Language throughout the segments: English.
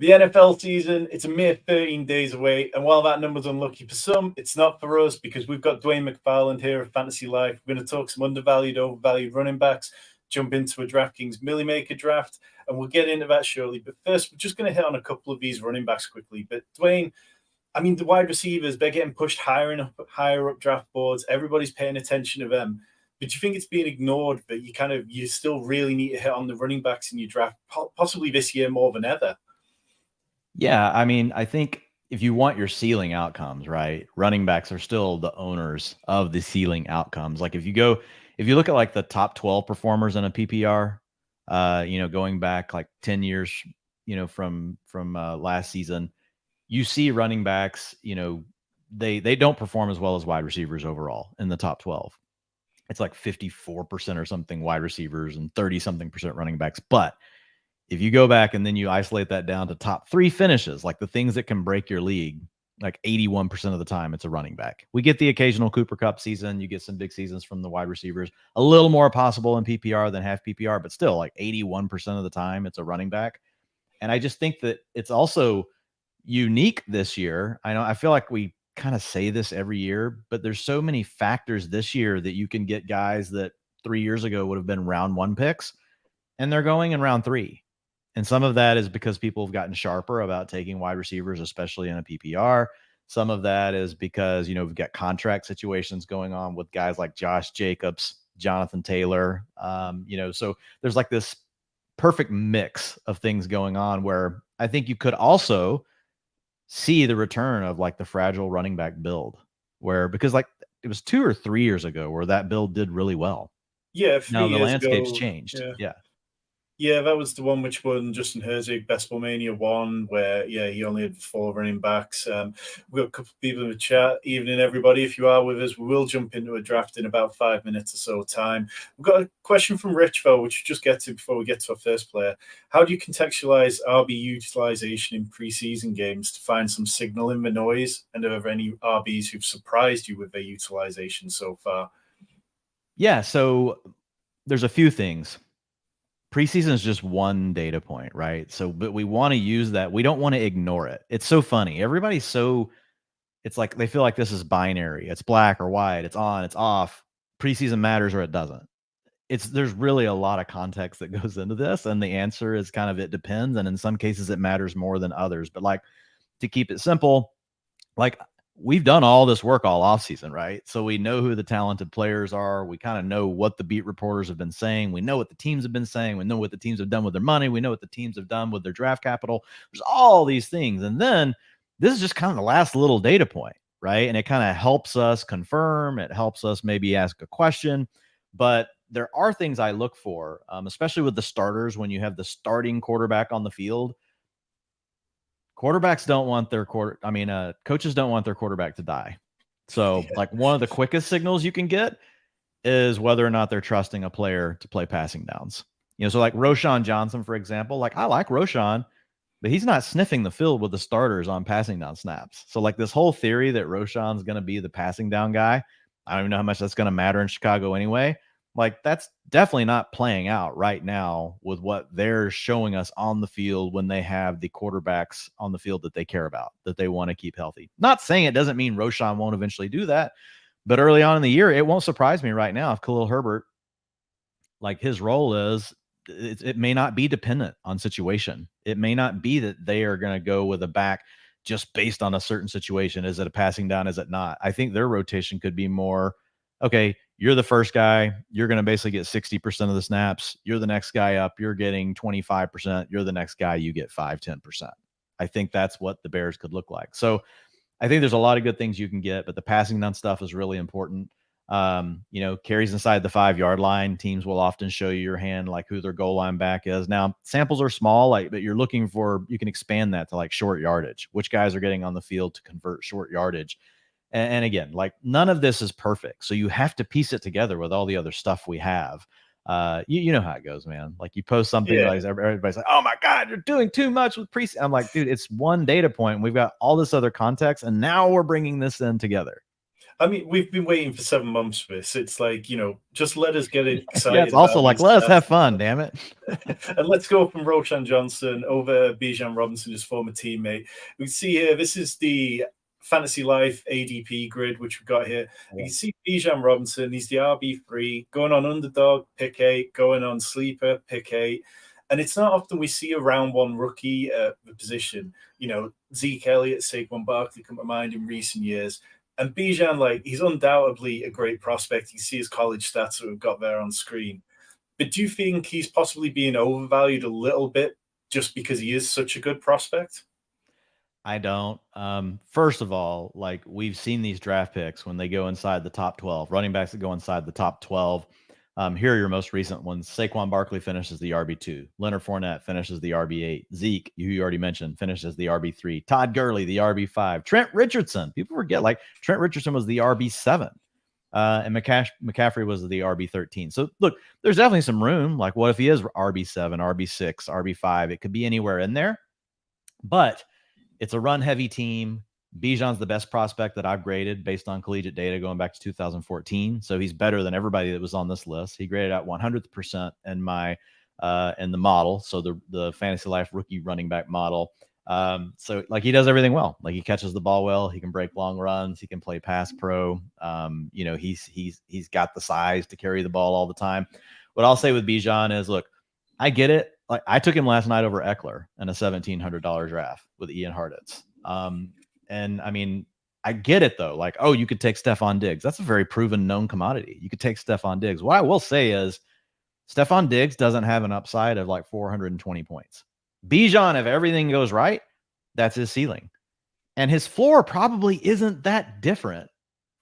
The NFL season, it's a mere 13 days away. And while that number's unlucky for some, it's not for us because we've got Dwain McFarland here of Fantasy Life. We're going to talk some undervalued, overvalued running backs, jump into a Draftkings Milly Maker draft, and we'll get into that shortly. But first, we're just going to hit on a couple of these running backs quickly. But Dwain, I mean, the wide receivers, they're getting pushed higher up draft boards. Everybody's paying attention to them. But do you think it's being ignored that you still really need to hit on the running backs in your draft, possibly this year more than ever? Yeah, I mean, I think if you want your ceiling outcomes, right, running backs are still the owners of the ceiling outcomes. Like if you look at like the top 12 performers in a PPR, going back like 10 years, from last season, you see running backs, they don't perform as well as wide receivers overall in the top 12. It's like 54% or something wide receivers and 30 something percent running backs. But if you go back and then you isolate that down to top 3 finishes, like the things that can break your league, like 81% of the time, it's a running back. We get the occasional Cooper Cup season. You get some big seasons from the wide receivers, a little more possible in PPR than half PPR, but still like 81% of the time, it's a running back. And I just think that it's also unique this year. I feel like we kind of say this every year, but there's so many factors this year that you can get guys that 3 years ago would have been round 1 picks, and they're going in round 3. And some of that is because people have gotten sharper about taking wide receivers, especially in a PPR. Some of that is because, we've got contract situations going on with guys like Josh Jacobs, Jonathan Taylor. So there's like this perfect mix of things going on where I think you could also see the return of like the fragile running back build, because like it was 2 or 3 years ago where that build did really well. Yeah, Now 3 the years landscape's ago. changed. Yeah. Yeah. Yeah, that was the one which won Justin Herzig Best Ball Mania 1, where, he only had 4 running backs. We've got a couple of people in the chat. Evening, everybody. If you are with us, we will jump into a draft in about 5 minutes or so time. We've got a question from Rich, though, which we'll just get to before we get to our first player. How do you contextualize RB utilization in preseason games to find some signal in the noise? And are there any RBs who've surprised you with their utilization so far? Yeah, so there's a few things. Preseason is just one data point, right? So, but we want to use that. We don't want to ignore it. It's so funny. It's like they feel like this is binary. It's black or white. It's on, it's off. Preseason matters or it doesn't. There's really a lot of context that goes into this. And the answer is kind of, it depends. And in some cases it matters more than others. But like, to keep it simple, like we've done all this work all offseason, right? So we know who the talented players are. We kind of know what the beat reporters have been saying. We know what the teams have been saying. We know what the teams have done with their money. We know what the teams have done with their draft capital. There's all these things. And then this is just kind of the last little data point, right? And it kind of helps us confirm. It helps us maybe ask a question. But there are things I look for, especially with the starters, when you have the starting quarterback on the field. Quarterbacks don't want their coaches don't want their quarterback to die. So like one of the quickest signals you can get is whether or not they're trusting a player to play passing downs. So like Roschon Johnson, for example, like I like Roschon, but he's not sniffing the field with the starters on passing down snaps. So like this whole theory that Roschon's going to be the passing down guy, I don't even know how much that's going to matter in Chicago anyway. Like that's definitely not playing out right now with what they're showing us on the field when they have the quarterbacks on the field that they care about, that they want to keep healthy. Not saying it doesn't mean Roschon won't eventually do that, but early on in the year, it won't surprise me right now if Khalil Herbert, like his role is, it may not be dependent on situation. It may not be that they are going to go with a back just based on a certain situation. Is it a passing down? Is it not? I think their rotation could be more, okay, you're the first guy. You're going to basically get 60% of the snaps. You're the next guy up. You're getting 25%. You're the next guy. You get 5-10%. I think that's what the Bears could look like. So I think there's a lot of good things you can get, but the passing down stuff is really important. Carries inside the 5-yard line. Teams will often show you your hand, like who their goal line back is. Now, samples are small, but you're looking for, you can expand that to like short yardage, which guys are getting on the field to convert short yardage. And again, like none of this is perfect. So you have to piece it together with all the other stuff we have. You know how it goes, man. Like you post something, like everybody's like, oh my God, you're doing too much with preseason. I'm like, dude, it's one data point. We've got all this other context, and now we're bringing this in together. I mean, we've been waiting for 7 months for this. It's like, just let us get excited. Yeah, it's also about like, these let us have stats. fun, damn it. And let's go from Roshan Johnson over Bijan Robinson, his former teammate. We can see here, this is the Fantasy Life ADP grid, which we've got here. You can see Bijan Robinson, he's the RB3, going on underdog, pick 8, going on sleeper, pick 8. And it's not often we see a round 1 rookie at the position. Zeke Elliott, Saquon Barkley come to mind in recent years. And Bijan, he's undoubtedly a great prospect. You see his college stats that we've got there on screen. But do you think he's possibly being overvalued a little bit just because he is such a good prospect? I don't. First of all, we've seen these draft picks when they go inside the top 12, running backs that go inside the top 12. Here are your most recent ones. Saquon Barkley finishes the RB2. Leonard Fournette finishes the RB8. Zeke, you already mentioned, finishes the RB3. Todd Gurley, the RB5. Trent Richardson. People forget, Trent Richardson was the RB7. And McCaffrey was the RB13. So look, there's definitely some room. What if he is RB7, RB6, RB5? It could be anywhere in there. But it's a run-heavy team. Bijan's the best prospect that I've graded based on collegiate data going back to 2014. So he's better than everybody that was on this list. He graded out 100% in in the model. So the Fantasy Life rookie running back model. So he does everything well. He catches the ball well. He can break long runs. He can play pass pro. He's got the size to carry the ball all the time. What I'll say with Bijan is, look, I get it. I took him last night over Eckler in a $1,700 draft with Ian Hartitz. And I mean, I get it though. You could take Stephon Diggs. That's a very proven known commodity. You could take Stephon Diggs. What I will say is Stephon Diggs doesn't have an upside of 420 points. Bijan, if everything goes right, that's his ceiling. And his floor probably isn't that different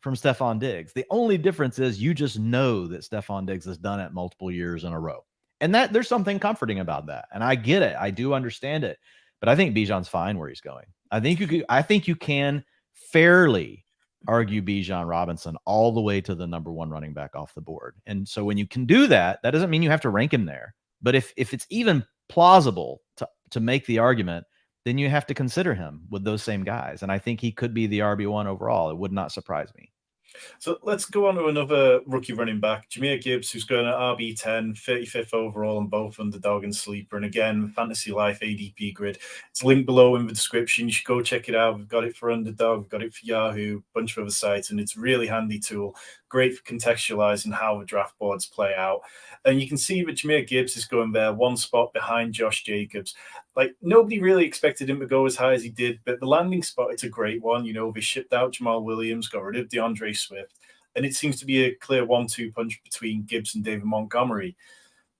from Stephon Diggs. The only difference is you just know that Stephon Diggs has done it multiple years in a row. And that there's something comforting about that. And I get it. I do understand it. But I think Bijan's fine where he's going. I think you can fairly argue Bijan Robinson all the way to the number 1 running back off the board. And so when you can do that, that doesn't mean you have to rank him there. But if it's even plausible to make the argument, then you have to consider him with those same guys. And I think he could be the RB1 overall. It would not surprise me. So let's go on to another rookie running back, Jahmyr Gibbs, who's going at RB10, 35th overall on both underdog and sleeper. And again, Fantasy Life ADP grid. It's linked below in the description. You should go check it out. We've got it for underdog, we've got it for Yahoo, a bunch of other sites, and it's a really handy tool. Great for contextualizing how the draft boards play out. And you can see that Jahmyr Gibbs is going there 1 spot behind Josh Jacobs. Nobody really expected him to go as high as he did, but the landing spot, it's a great one. They shipped out Jamal Williams, got rid of DeAndre Swift, and it seems to be a clear 1-2 punch between Gibbs and David Montgomery.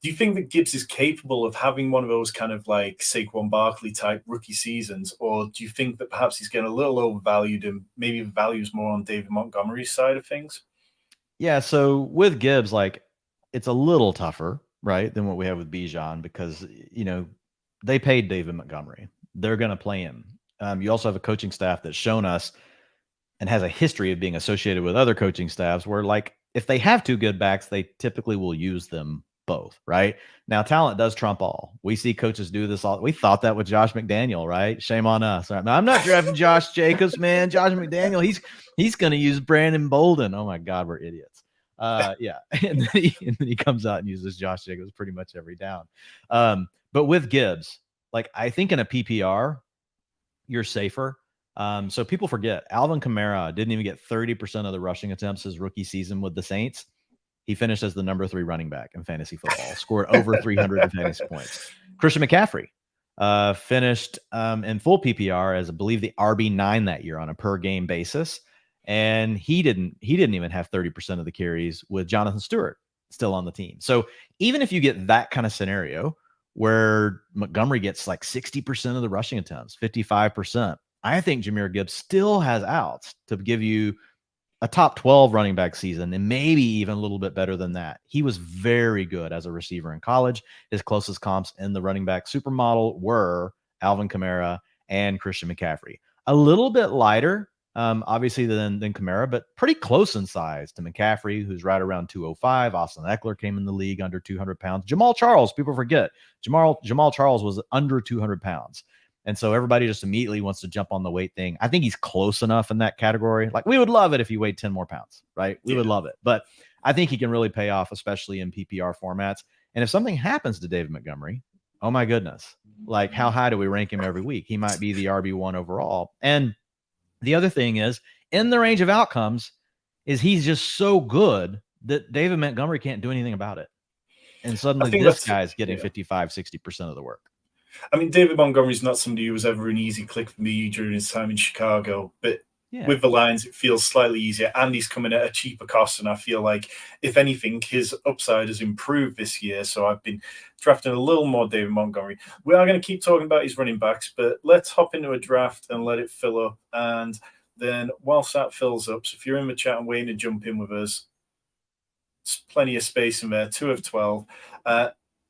Do you think that Gibbs is capable of having one of those kind of Saquon Barkley type rookie seasons, or do you think that perhaps he's getting a little overvalued and maybe the value's more on David Montgomery's side of things? Yeah, so with Gibbs, it's a little tougher, right, than what we have with Bijan because, they paid David Montgomery. They're going to play him. You also have a coaching staff that's shown us and has a history of being associated with other coaching staffs where, if they have 2 good backs, they typically will use them both, right? Now, talent does trump all. We see coaches do this all. We thought that with Josh McDaniel, right? Shame on us. Right? Now, I'm not drafting Josh Jacobs, man. Josh McDaniel, he's going to use Brandon Bolden. Oh, my God, we're idiots. Yeah. And then he comes out and uses Josh Jacobs pretty much every down. But with Gibbs, I think in a PPR, you're safer. So people forget Alvin Kamara didn't even get 30% of the rushing attempts his rookie season with the Saints. He finished as the number 3 running back in fantasy football, scored over 300 fantasy points. Christian McCaffrey finished in full PPR as I believe the RB9 that year on a per game basis. And he didn't even have 30% of the carries with Jonathan Stewart still on the team. So even if you get that kind of scenario where Montgomery gets 60% of the rushing attempts, 55%, I think Jahmyr Gibbs still has outs to give you a top 12 running back season and maybe even a little bit better than that. He was very good as a receiver in college. His closest comps in the running back supermodel were Alvin Kamara and Christian McCaffrey. A little bit lighter, obviously, than Kamara, but pretty close in size to McCaffrey, who's right around 205. Austin Eckler came in the league under 200 pounds. Jamal Charles, people forget. Jamal Charles was under 200 pounds. And so everybody just immediately wants to jump on the weight thing. I think he's close enough in that category. Like, we would love it if he weighed 10 more pounds, right? We would love it. But I think he can really pay off, especially in PPR formats. And if something happens to David Montgomery, oh my goodness, like, how high do we rank him every week? He might be the RB1 overall. And the other thing is, in the range of outcomes, is he's just so good that David Montgomery can't do anything about it. And suddenly this guy's getting 55, 60% of the work. I mean, David Montgomery's not somebody who was ever an easy click for me during his time in Chicago, but with the Lions, it feels slightly easier, and he's coming at a cheaper cost. And I feel like, if anything, his upside has improved this year. So I've been drafting a little more David Montgomery. We are going to keep talking about his running backs, but let's hop into a draft and let it fill up. And then whilst that fills up, so if you're in the chat and waiting to jump in with us, there's plenty of space in there, 2 of 12.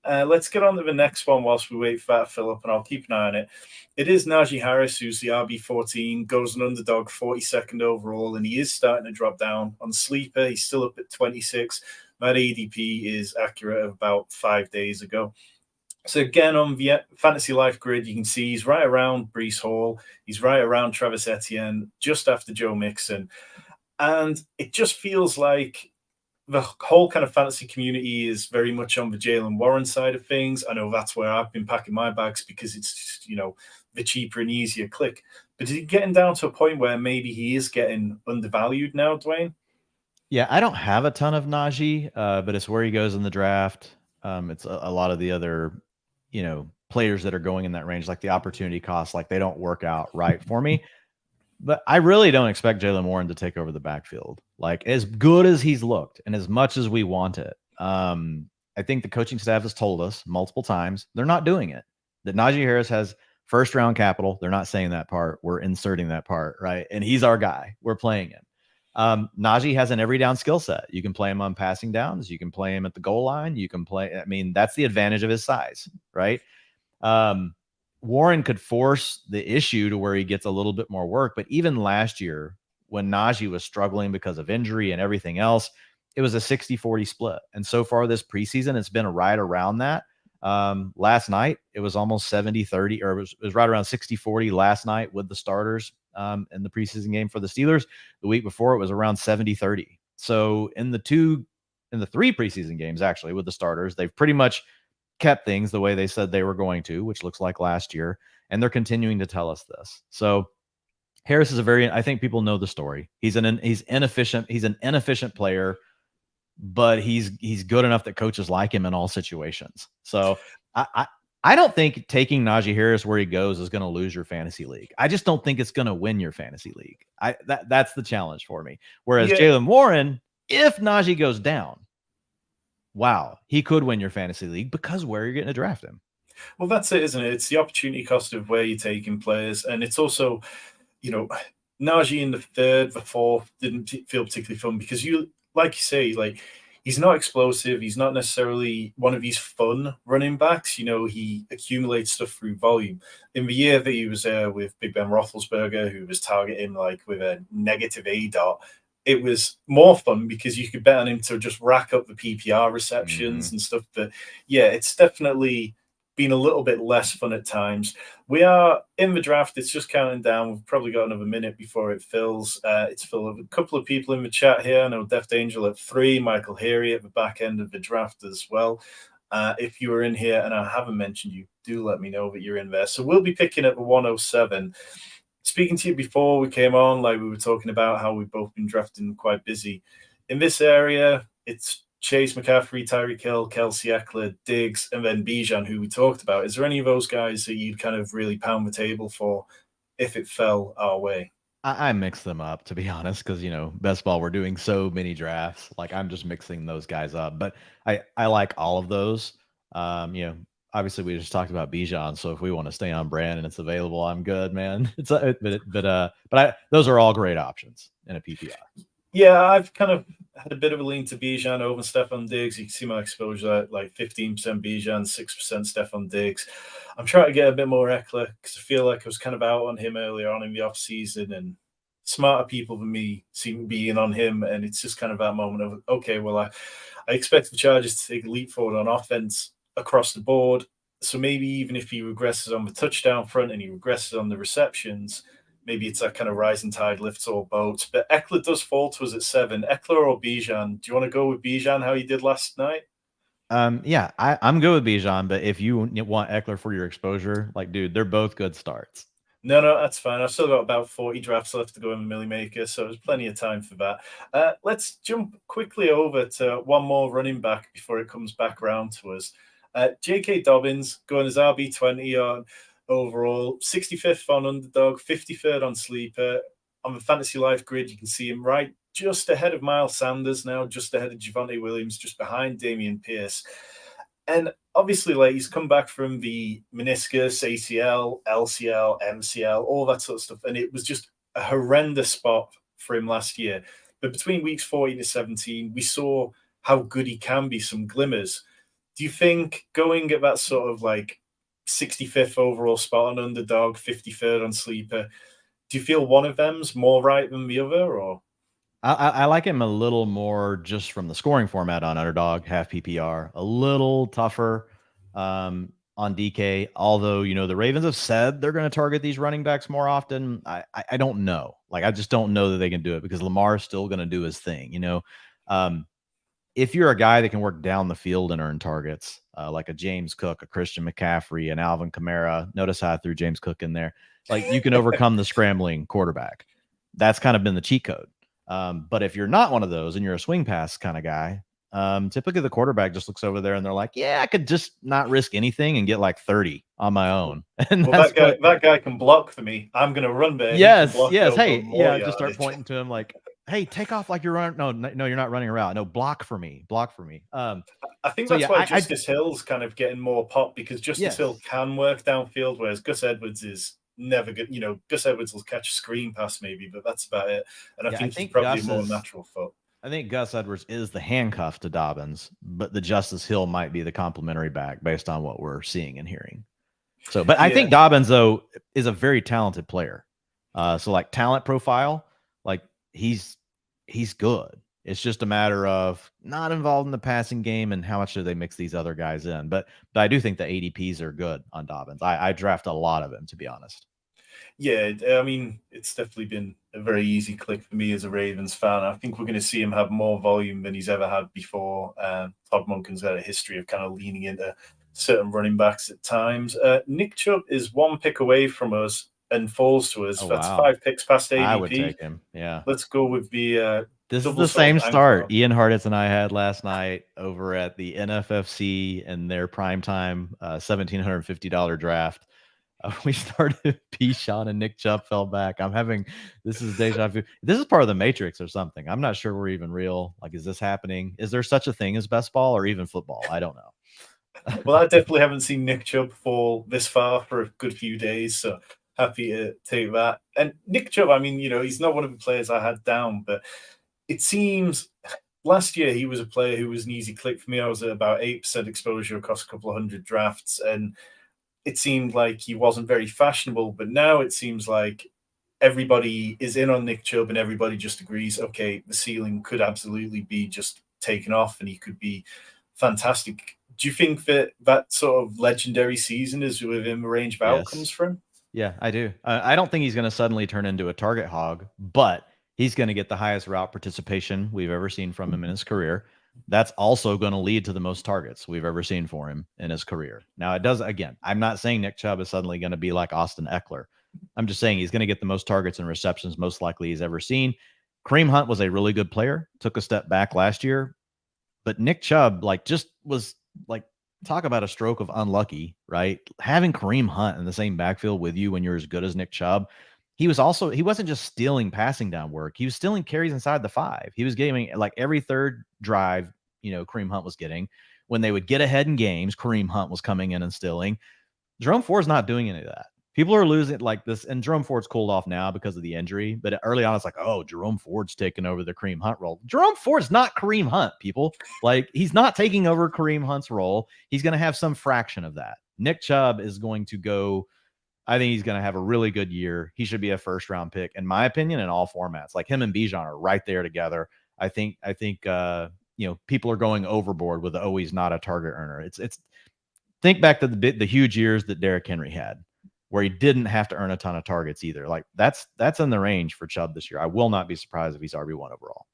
Let's get on to the next one whilst we wait for that to fill up, and I'll keep an eye on it. It is Najee Harris, who's the RB14, goes an underdog, 42nd overall, and he is starting to drop down on Sleeper. He's still up at 26. That ADP is accurate of about 5 days ago. So again, on the Fantasy Life grid, you can see he's right around Breece Hall. He's right around Travis Etienne, just after Joe Mixon. And it just feels like the whole kind of fantasy community is very much on the Jaylen Warren side of things. I know that's where I've been packing my bags because it's, the cheaper and easier click. But is he getting down to a point where maybe he is getting undervalued now, Dwayne? Yeah, I don't have a ton of Najee, but it's where he goes in the draft. It's a lot of the other, players that are going in that range, like the opportunity costs, like they don't work out right for me. But I really don't expect Jaylen Warren to take over the backfield. Like, as good as he's looked and as much as we want it, I think the coaching staff has told us multiple times they're not doing it. That Najee Harris has first-round capital. They're not saying that part. We're inserting that part, right? And he's our guy. We're playing him. Najee has an every down skill set. You can play him on passing downs. You can play him at the goal line. You can play. I mean, that's the advantage of his size, right? Warren could force the issue to where he gets a little bit more work. But even last year, when Najee was struggling because of injury and everything else, it was a 60-40 split. And so far this preseason, it's been right around that. Last night, it was almost 70-30, or it was right around 60-40 last night with the starters in the preseason game for the Steelers. The week before, it was around 70-30. So in the 3 preseason games, actually, with the starters, they've pretty much kept things the way they said they were going to, which looks like last year. And they're continuing to tell us this. So Harris is I think people know the story. He's inefficient. He's an inefficient player, but he's good enough that coaches like him in all situations. So I don't think taking Najee Harris where he goes is going to lose your fantasy league. I just don't think it's going to win your fantasy league. That's the challenge for me. Whereas Jaylen Warren, if Najee goes down, wow, he could win your fantasy league because where you're getting to draft him. Well, that's it, isn't it? It's the opportunity cost of where you're taking players. And it's also, Najee in the 3rd, the 4th didn't feel particularly fun because like you say, like, he's not explosive. He's not necessarily one of these fun running backs. He accumulates stuff through volume. In the year that he was there with Big Ben Roethlisberger, who was targeting like with a negative ADOT, it was more fun because you could bet on him to just rack up the PPR receptions and stuff. But yeah, it's definitely been a little bit less fun at times. We are in the draft. It's just counting down. We've probably got another minute before it fills. It's full of a couple of people in the chat here. I know Deft Angel at 3, Michael Heary at the back end of the draft as well. If you were in here and I haven't mentioned you, do let me know that you're in there. So we'll be picking at the 107. Speaking to you before we came on, like we were talking about how we've both been drafting quite busy. In this area, it's Chase McCaffrey, Tyreek Hill, Kelsey Eckler, Diggs, and then Bijan, who we talked about. Is there any of those guys that you'd kind of really pound the table for if it fell our way? I mix them up, to be honest, because, best ball, we're doing so many drafts. Like, I'm just mixing those guys up. But I like all of those. Obviously, we just talked about Bijan, so if we want to stay on brand and it's available, I'm good, man. Those are all great options in a PPR. Yeah, I've kind of had a bit of a lean to Bijan over Stephon Diggs. You can see my exposure at like 15% Bijan, 6% Stephon Diggs. I'm trying to get a bit more Eckler because I feel like I was kind of out on him earlier on in the offseason, and smarter people than me seem to be in on him. And it's just kind of that moment of, okay, well, I expect the Chargers to take a leap forward on offense across the board. So maybe even if he regresses on the touchdown front and he regresses on the receptions, maybe it's that kind of rising tide lifts all boats. But Eckler does fall to us at 7. Eckler or Bijan? Do you want to go with Bijan, how he did last night? Yeah, I'm good with Bijan, but if you want Eckler for your exposure, like, dude, they're both good starts. No, that's fine. I've still got about 40 drafts left to go in the Milly Maker, so there's plenty of time for that. Let's jump quickly over to one more running back before it comes back around to us. J.K. Dobbins going as RB20 on overall, 65th on Underdog, 53rd on Sleeper. On the Fantasy Life grid, you can see him right just ahead of Miles Sanders now, just ahead of Javonte Williams, just behind Dameon Pierce. And obviously, like, he's come back from the meniscus, ACL, LCL, MCL, all that sort of stuff. And it was just a horrendous spot for him last year. But between weeks 14 to 17, we saw how good he can be, some glimmers. Do you think going at that sort of like 65th overall spot on Underdog, 53rd on Sleeper, do you feel one of them's more right than the other? Or I like him a little more just from the scoring format on Underdog, half PPR, a little tougher on DK. Although, the Ravens have said they're going to target these running backs more often. I don't know. Like, I just don't know that they can do it because Lamar's still going to do his thing. If you're a guy that can work down the field and earn targets, like a James Cook, a Christian McCaffrey, an Alvin Kamara, notice how I threw James Cook in there. Like, you can overcome the scrambling quarterback. That's kind of been the cheat code. But if you're not one of those and you're a swing pass kind of guy, typically the quarterback just looks over there and they're like, yeah, I could just not risk anything and get like 30 on my own. And that guy can block for me. I'm going to run there. Yes. Hey, yeah, just start pointing to him like, hey, take off like you're running. No, you're not running a route. No, block for me. I think that's why Justice Hill's kind of getting more pop, because Justice Hill can work downfield, whereas Gus Edwards is never good. Gus Edwards will catch a screen pass maybe, but that's about it. And I think he's probably a more natural foot. I think Gus Edwards is the handcuff to Dobbins, but the Justice Hill might be the complementary back based on what we're seeing and hearing. So, but I think Dobbins, though, is a very talented player. So like talent profile, like he's good. It's just a matter of not involved in the passing game and how much do they mix these other guys in. But I do think the ADPs are good on Dobbins. I draft a lot of him, to be honest. Yeah, I mean, it's definitely been a very easy click for me as a Ravens fan. I think we're going to see him have more volume than he's ever had before. Todd Monken's got a history of kind of leaning into certain running backs at times. Nick Chubb is one pick away from us and falls to us. That's 5 picks past ADP. I would take him. Yeah. Let's go with the this is the same start Ian Hartitz and I had last night over at the NFFC and their primetime $1,750 draft. We started Bijan and Nick Chubb fell back. This is deja vu. This is part of the Matrix or something. I'm not sure we're even real. Like, is this happening? Is there such a thing as best ball or even football? I don't know. Well, I definitely haven't seen Nick Chubb fall this far for a good few days, so happy to take that. And Nick Chubb, I mean, he's not one of the players I had down, but it seems last year he was a player who was an easy click for me. I was at about 8% exposure across a couple of hundred drafts, and it seemed like he wasn't very fashionable. But now it seems like everybody is in on Nick Chubb and everybody just agrees, okay, the ceiling could absolutely be just taken off and he could be fantastic. Do you think that sort of legendary season is within the range of outcomes for him? Yeah, I do. I don't think he's going to suddenly turn into a target hog, but he's going to get the highest route participation we've ever seen from him in his career. That's also going to lead to the most targets we've ever seen for him in his career. Now, it does, again, I'm not saying Nick Chubb is suddenly going to be like Austin Eckler. I'm just saying he's going to get the most targets and receptions most likely he's ever seen. Kareem Hunt was a really good player, took a step back last year, but Nick Chubb talk about a stroke of unlucky, right? Having Kareem Hunt in the same backfield with you when you're as good as Nick Chubb, he wasn't just stealing passing down work. He was stealing carries inside the 5. He was getting like every third drive, Kareem Hunt was getting. When they would get ahead in games, Kareem Hunt was coming in and stealing. Jerome Ford's not doing any of that. People are losing like this, and Jerome Ford's cooled off now because of the injury. But early on, it's like, oh, Jerome Ford's taking over the Kareem Hunt role. Jerome Ford's not Kareem Hunt, people. Like, he's not taking over Kareem Hunt's role. He's going to have some fraction of that. Nick Chubb is going to go. I think he's going to have a really good year. He should be a first-round pick, in my opinion, in all formats. Like, him and Bijan are right there together. I think people are going overboard with the, oh, he's not a target earner. It's think back to the huge years that Derrick Henry had, where he didn't have to earn a ton of targets either. Like that's in the range for Chubb this year. I will not be surprised if he's RB1 overall.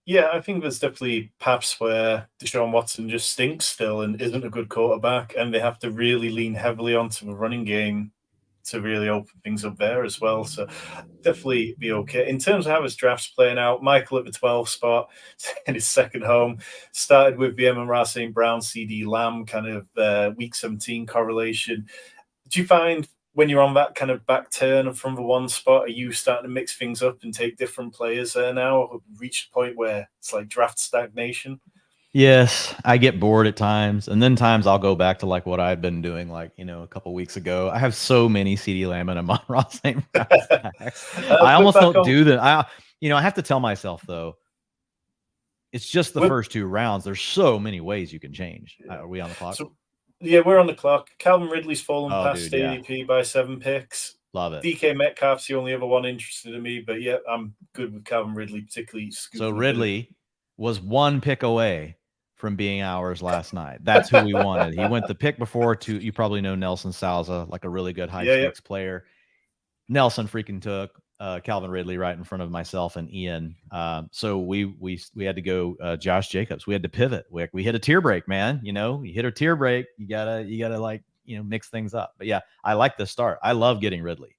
Yeah, I think there's definitely paths where Deshaun Watson just stinks still and isn't a good quarterback, and they have to really lean heavily onto a running game to really open things up there as well. So definitely be okay. In terms of how his draft's playing out, Michael at the 12 spot in his second home, started with the Amon-Ra St. Brown, CD Lamb kind of week 17 correlation. Do you find when you're on that kind of back turn from the one spot, are you starting to mix things up and take different players there now? Or reached a point where it's like draft stagnation? Yes, I get bored at times, and then times I'll go back to like what I've been doing, like a couple weeks ago. I have so many CD Lamb and Amon-Ra St. Brown stacks. I almost don't do that. I have to tell myself though, it's just the first 2 rounds. There's so many ways you can change. Are we on the clock? Yeah, we're on the clock. Calvin Ridley's fallen past ADP by 7 picks. Love it. DK Metcalf's the only other one interested in me, but yeah, I'm good with Calvin Ridley, particularly. So Ridley was 1 pick away from being ours last night. That's who we wanted. He went the pick before to, you probably know Nelson Salza, like a really good high stakes player. Nelson freaking took Calvin Ridley right in front of myself and Ian. So we had to go Josh Jacobs. We had to pivot. We hit a tier break, man. You hit a tier break. You gotta like mix things up. But yeah, I like the start. I love getting Ridley.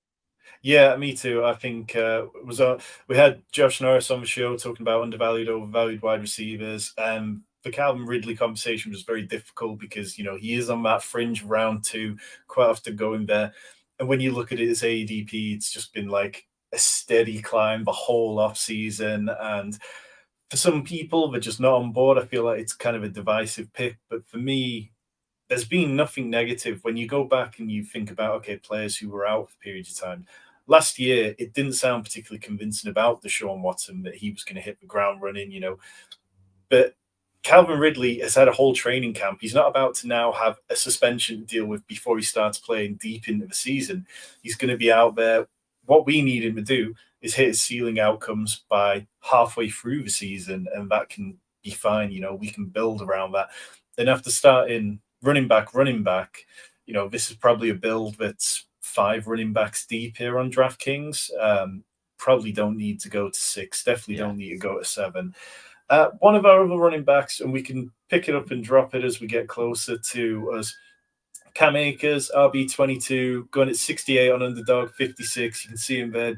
Yeah, me too. I think we had Josh Norris on the show talking about undervalued, overvalued wide receivers, and the Calvin Ridley conversation was very difficult because he is on that fringe round 2, quite often going there. And when you look at it as ADP, it's just been like a steady climb the whole off season. And for some people, they're just not on board. I feel like it's kind of a divisive pick. But for me, there's been nothing negative when you go back and you think about, okay, players who were out for periods of time. Last year, it didn't sound particularly convincing about Deshaun Watson that he was going to hit the ground running, But Calvin Ridley has had a whole training camp. He's not about to now have a suspension to deal with before he starts playing deep into the season. He's going to be out there. What we need him to do is hit his ceiling outcomes by halfway through the season, and that can be fine. We can build around that. Then after starting running back, this is probably a build that's 5 running backs deep here on DraftKings. Probably don't need to go to 6. Definitely don't need to go to 7. One of our other running backs, and we can pick it up and drop it as we get closer to us, Cam Akers, RB22, going at 68 on Underdog, 56. You can see him there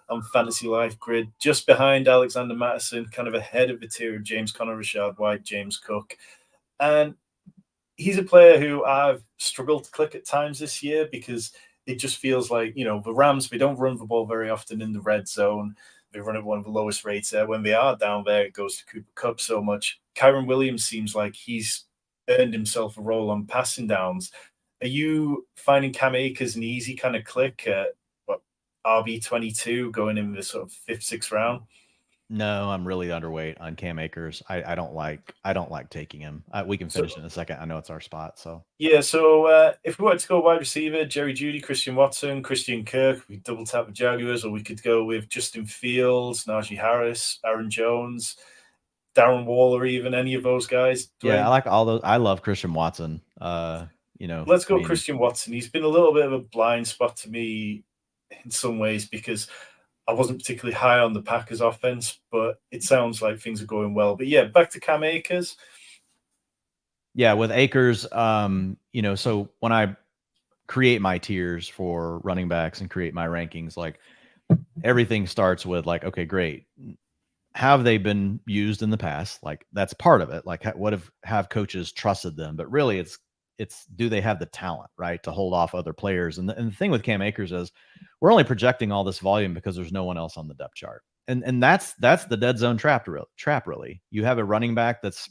on Fantasy Life Grid, just behind Alexander Mattison, kind of ahead of the tier of James Conner, Rashad White, James Cook. And he's a player who I've struggled to click at times this year because it just feels like, the Rams, they don't run the ball very often in the red zone. They run at one of the lowest rates there. When they are down there, it goes to Cooper Kupp so much. Kyren Williams seems like he's earned himself a role on passing downs. Are you finding Cam Akers an easy kind of click at RB22 going in the sort of 5th, 6th round? No, I'm really underweight on Cam Akers. I don't like taking him. We can finish in a second. I know it's our spot. So yeah. So if we wanted to go wide receiver, Jerry Jeudy, Christian Watson, Christian Kirk, we double tap the Jaguars, or we could go with Justin Fields, Najee Harris, Aaron Jones, Darren Waller, even any of those guys. Dwayne? Yeah, I like all those. I love Christian Watson. Let's go Christian Watson. He's been a little bit of a blind spot to me in some ways because I wasn't particularly high on the Packers offense, but it sounds like things are going well. But yeah, back to Cam Akers. Yeah, with Akers, so when I create my tiers for running backs and create my rankings, like everything starts with like, okay, great. Have they been used in the past? Like that's part of it. Like what have coaches trusted them? But really it's do they have the talent, right, to hold off other players? And the thing with Cam Akers is we're only projecting all this volume because there's no one else on the depth chart. And that's the dead zone trap really. You have a running back that's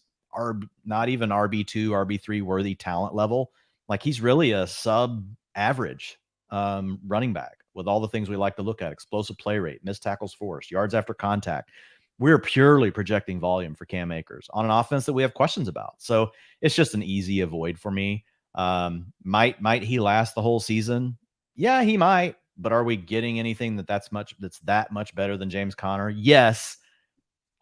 not even RB2, RB3 worthy talent level. Like he's really a sub average running back with all the things we like to look at: explosive play rate, missed tackles forced, yards after contact. We're purely projecting volume for Cam Akers on an offense that we have questions about. So it's just an easy avoid for me. Might he last the whole season? Yeah, he might. But are we getting anything that's that much better than James Conner? Yes.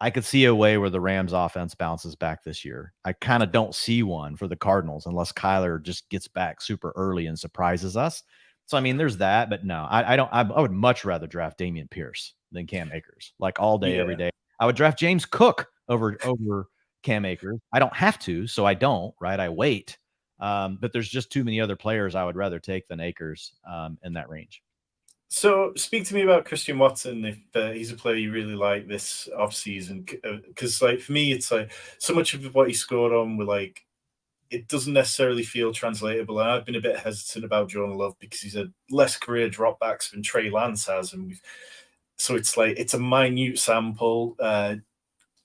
I could see a way where the Rams offense bounces back this year. I kind of don't see one for the Cardinals unless Kyler just gets back super early and surprises us. So, I mean, there's that, but no, I don't. I would much rather draft Dameon Pierce than Cam Akers, like all day, every day. I would draft James Cook over Cam Akers. I don't have to, so I don't, right? I wait. But there's just too many other players I would rather take than Akers in that range. So speak to me about Christian Watson, if he's a player you really like this offseason. Because like for me, it's like so much of what he scored on were like, it doesn't necessarily feel translatable. And I've been a bit hesitant about Jordan Love because he's had less career dropbacks than Trey Lance has. And so it's like, it's a minute sample.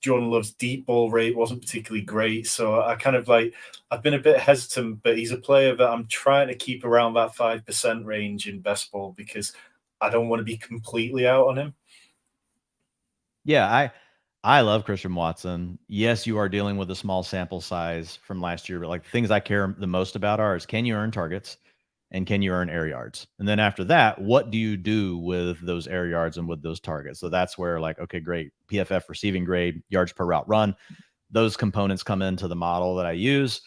Jordan Love's deep ball rate wasn't particularly great. So I kind of like, I've been a bit hesitant, but he's a player that I'm trying to keep around that 5% range in best ball because I don't want to be completely out on him. Yeah, I love Christian Watson. Yes, you are dealing with a small sample size from last year, but like the things I care the most about is can you earn targets and can you earn air yards? And then after that, what do you do with those air yards and with those targets? So that's where like, okay, great. PFF receiving grade, yards per route run. Those components come into the model that I use.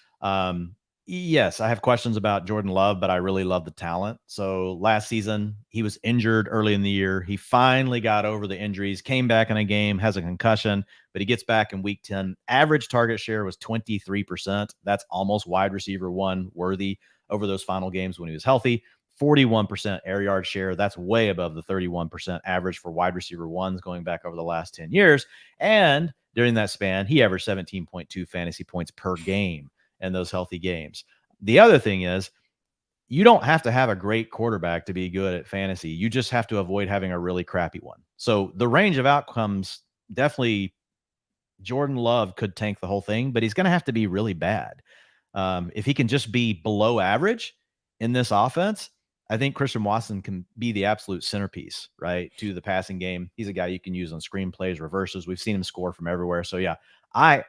Yes, I have questions about Jordan Love, but I really love the talent. So last season, he was injured early in the year. He finally got over the injuries, came back in a game, has a concussion, but he gets back in week 10. Average target share was 23%. That's almost wide receiver one worthy over those final games when he was healthy. 41% air yard share. That's way above the 31% average for wide receiver ones going back over the last 10 years. And during that span, he averaged 17.2 fantasy points per game in those healthy games. The other thing is, you don't have to have a great quarterback to be good at fantasy. You just have to avoid having a really crappy one. So the range of outcomes, definitely Jordan Love could tank the whole thing, but he's going to have to be really bad. If he can just be below average in this offense, I think Christian Watson can be the absolute centerpiece, right, to the passing game. He's a guy you can use on screenplays, reverses. We've seen him score from everywhere. So yeah, I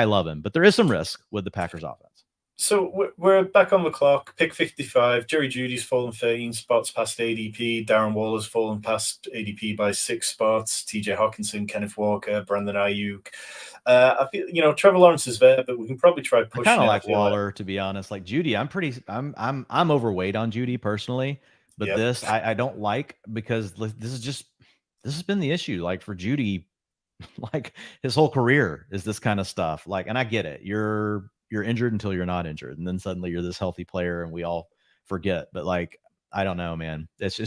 love him, but there is some risk with the Packers offense. So we're back on the clock. Pick 55. Jerry Jeudy's fallen 13 spots past ADP. Darren Waller's fallen past ADP by 6 spots. TJ Hawkinson, Kenneth Walker, Brandon Ayuk. I feel Trevor Lawrence is there, but we can probably try pushing. I kind of like Waller, to be honest. Like Jeudy, I'm overweight on Jeudy personally, but this I don't like because this has been the issue. Like for Jeudy, like his whole career is this kind of stuff. Like, and I get it. You're injured until you're not injured, and then suddenly you're this healthy player, and we all forget. But like, I don't know, man. It's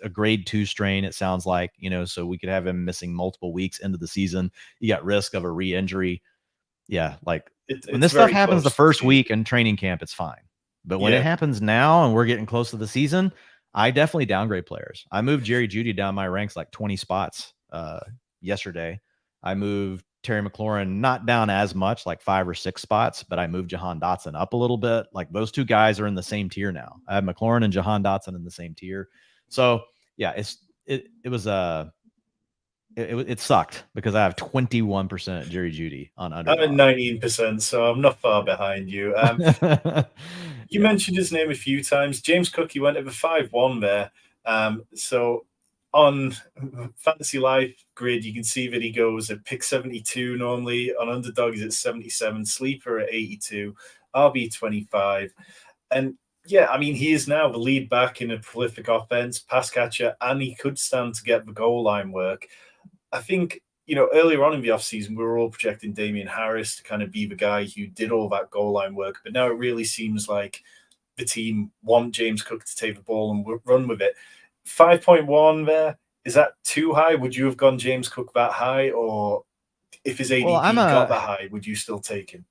a grade 2 strain. It sounds like, so we could have him missing multiple weeks into the season. You got risk of a re-injury. Yeah, like when this stuff happens the first week in training camp, it's fine. But when it happens now and we're getting close to the season, I definitely downgrade players. I moved Jerry Jeudy down my ranks like 20 spots yesterday. I moved Terry McLaurin not down as much, like 5 or 6 spots, but I moved Jahan Dotson up a little bit. Like those two guys are in the same tier now. I have McLaurin and Jahan Dotson in the same tier. So yeah, it sucked because I have 21% Jerry Jeudy on Undervalued. I'm at 19%, so I'm not far behind you. You mentioned his name a few times. James Cook, he went over 5-1 there. So on Fantasy Life grid, you can see that he goes at pick 72 normally. On Underdog, he's at 77. Sleeper at 82. RB 25. And yeah, I mean, he is now the lead back in a prolific offense, pass catcher, and he could stand to get the goal line work. I think, earlier on in the offseason, we were all projecting Najee Harris to kind of be the guy who did all that goal line work. But now it really seems like the team want James Cook to take the ball and run with it. 5.1 there, is that too high? Would you have gone James Cook that high? Or if his ADP got that high, would you still take him?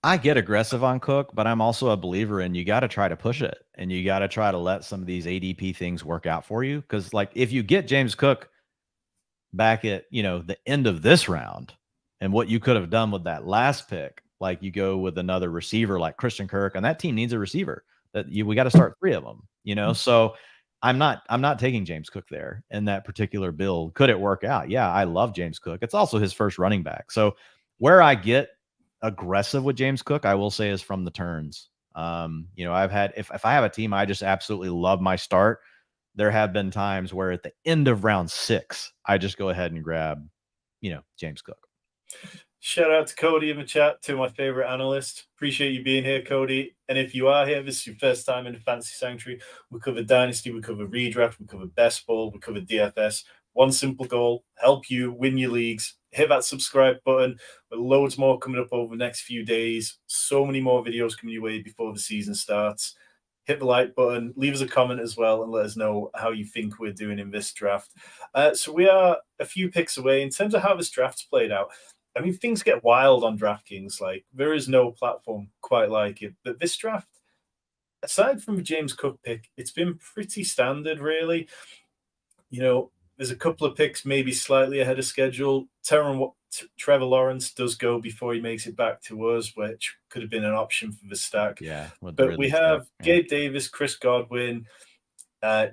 I get aggressive on Cook, but I'm also a believer in you got to try to push it. And you got to try to let some of these ADP things work out for you. Because like if you get James Cook back at, the end of this round and what you could have done with that last pick, like you go with another receiver like Christian Kirk, and that team needs a receiver we got to start 3 of them, so I'm not taking James Cook there in that particular build. Could it work out? Yeah, I love James Cook. It's also his first running back. So where I get aggressive with James Cook, I will say, is from the turns. I've had, if I have a team I just absolutely love my start, there have been times where at the end of round 6, I just go ahead and grab James Cook. Shout out to Cody in the chat, to my favorite analyst. Appreciate you being here, Cody. And if you are here, this is your first time in the Fantasy Sanctuary. We cover Dynasty, we cover Redraft, we cover Best Ball, we cover DFS. One simple goal, help you win your leagues. Hit that subscribe button. With loads more coming up over the next few days. So many more videos coming your way before the season starts. Hit the like button, leave us a comment as well, and let us know how you think we're doing in this draft. So we are a few picks away. In terms of how this draft's played out, I mean, things get wild on DraftKings. Like, there is no platform quite like it. But this draft, aside from the James Cook pick, it's been pretty standard, really. There's a couple of picks maybe slightly ahead of schedule. Trevor Lawrence does go before he makes it back to us, which could have been an option for the stack. Yeah. But we have Gabe Davis, Chris Godwin,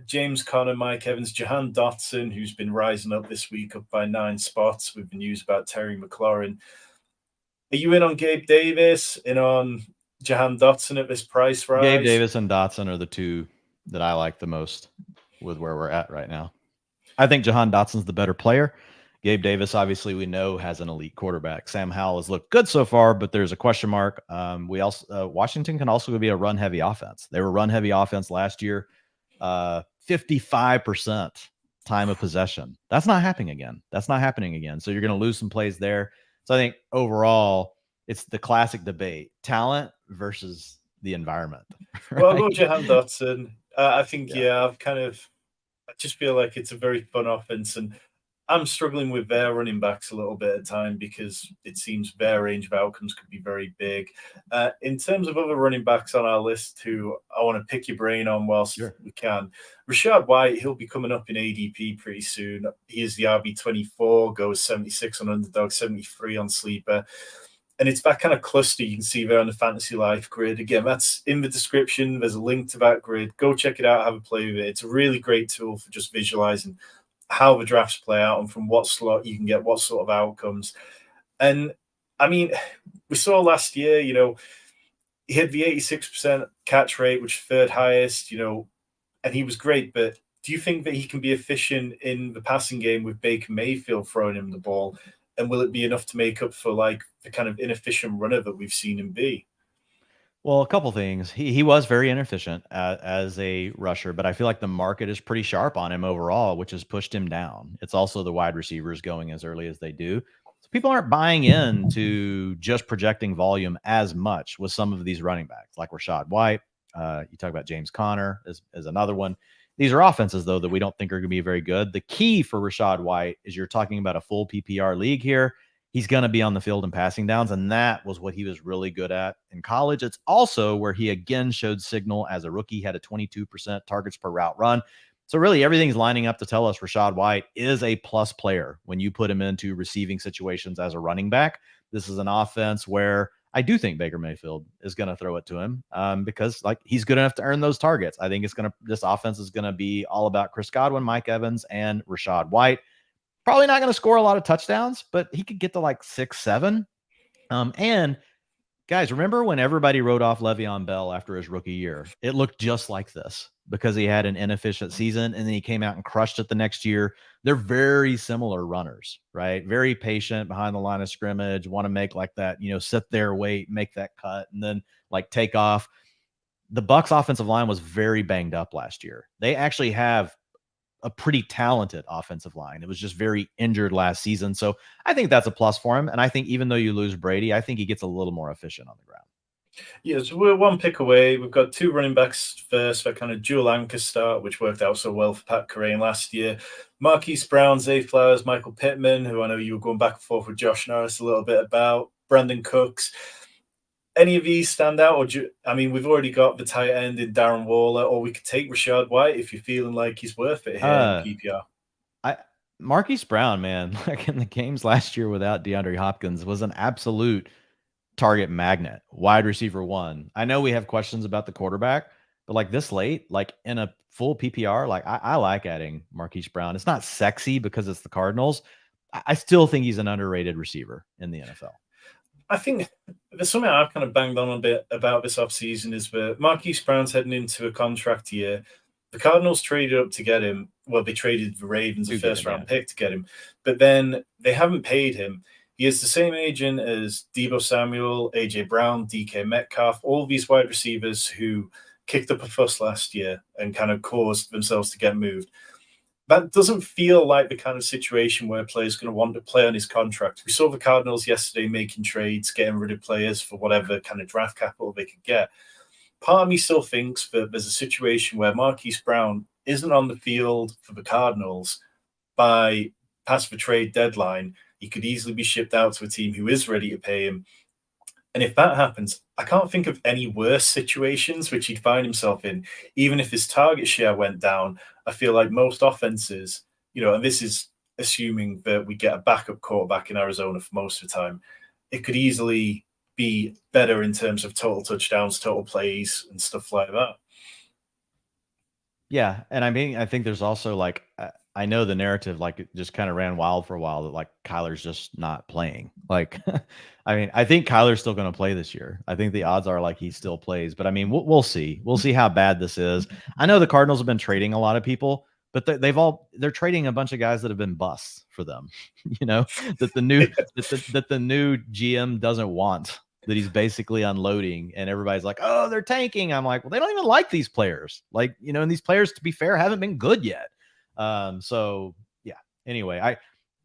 James Conner, Mike Evans, Jahan Dotson, who's been rising up this week, up by 9 spots with the news about Terry McLaurin. Are you in on Gabe Davis, in on Jahan Dotson at this price rise? Gabe Davis and Dotson are the two that I like the most with where we're at right now. I think Jahan Dotson's the better player. Gabe Davis, obviously, we know has an elite quarterback. Sam Howell has looked good so far, but there's a question mark. Washington can also be a run-heavy offense. They were run-heavy offense last year. 55% time of possession. That's not happening again. So you're going to lose some plays there. So I think overall, it's the classic debate: talent versus the environment. Right? Well, I'll go Jahan Dotson. I think, I just feel like it's a very fun offense, and I'm struggling with their running backs a little bit at time because it seems their range of outcomes could be very big. In terms of other running backs on our list who I want to pick your brain on whilst we can, Rachaad White, he'll be coming up in ADP pretty soon. He is the RB24, goes 76 on Underdog, 73 on Sleeper. And it's that kind of cluster you can see there on the Fantasy Life grid. Again, that's in the description. There's a link to that grid. Go check it out, have a play with it. It's a really great tool for just visualizing how the drafts play out and from what slot you can get what sort of outcomes. And I mean, we saw last year, he had the 86% catch rate, which is third highest, and he was great. But do you think that he can be efficient in the passing game with Baker Mayfield throwing him the ball? And will it be enough to make up for like the kind of inefficient runner that we've seen him be? Well, a couple things. He was very inefficient as a rusher, but I feel like the market is pretty sharp on him overall, which has pushed him down. It's also the wide receivers going as early as they do. So people aren't buying into just projecting volume as much with some of these running backs, like Rachaad White. You talk about James Conner as another one. These are offenses, though, that we don't think are going to be very good. The key for Rachaad White is you're talking about a full PPR league here. He's going to be on the field and passing downs, and that was what he was really good at in college. It's also where he again showed signal as a rookie, had a 22% targets per route run. So really everything's lining up to tell us Rachaad White is a plus player when you put him into receiving situations as a running back. This is an offense where I do think Baker Mayfield is going to throw it to him because he's good enough to earn those targets. I think this offense is going to be all about Chris Godwin, Mike Evans, and Rachaad White. Probably not going to score a lot of touchdowns, but he could get to like 6, 7. And guys, remember when everybody wrote off Le'Veon Bell after his rookie year? It looked just like this because he had an inefficient season and then he came out and crushed it the next year. They're very similar runners, right? Very patient behind the line of scrimmage, want to make like that, sit there, wait, make that cut, and then like take off. The Bucs offensive line was very banged up last year. They actually have a pretty talented offensive line. It was just very injured last season. So I think that's a plus for him. And I think even though you lose Brady, I think he gets a little more efficient on the ground. Yeah, so we're one pick away. We've got 2 running backs first for kind of dual anchor start, which worked out so well for Pat Kerrane last year. Marquise Brown, Zay Flowers, Michael Pittman, who I know you were going back and forth with Josh Norris a little bit about, Brandon Cooks. Any of these stand out? We've already got the tight end in Darren Waller, or we could take Rachaad White if you're feeling like he's worth it here in PPR. Marquise Brown, man, like in the games last year without DeAndre Hopkins, was an absolute target magnet, wide receiver 1. I know we have questions about the quarterback, but like this late, like in a full PPR, like I like adding Marquise Brown. It's not sexy because it's the Cardinals. I still think he's an underrated receiver in the NFL. I think there's something I've kind of banged on a bit about this offseason is that Marquise Brown's heading into a contract year. The Cardinals traded up to get him. Well, they traded the Ravens a first-round pick to get him, but then they haven't paid him. He is the same agent as Deebo Samuel, A.J. Brown, DK Metcalf, all these wide receivers who kicked up a fuss last year and kind of caused themselves to get moved. That doesn't feel like the kind of situation where a player's going to want to play on his contract. We saw the Cardinals yesterday making trades, getting rid of players for whatever kind of draft capital they could get. Part of me still thinks that there's a situation where Marquise Brown isn't on the field for the Cardinals by past the trade deadline. He could easily be shipped out to a team who is ready to pay him. And if that happens, I can't think of any worse situations which he'd find himself in. Even if his target share went down, I feel like most offenses, and this is assuming that we get a backup quarterback in Arizona for most of the time, it could easily be better in terms of total touchdowns, total plays, and stuff like that. Yeah. And I think there's also like, I know the narrative, like it just kind of ran wild for a while that like Kyler's just not playing. Like, I think Kyler's still going to play this year. I think the odds are like he still plays, but we'll see. We'll see how bad this is. I know the Cardinals have been trading a lot of people, but they're trading a bunch of guys that have been busts for them. That the new that the new GM doesn't want, that he's basically unloading, and everybody's like, oh, they're tanking. I'm like, well, they don't even like these players. Like, and these players, to be fair, haven't been good yet. So yeah, anyway,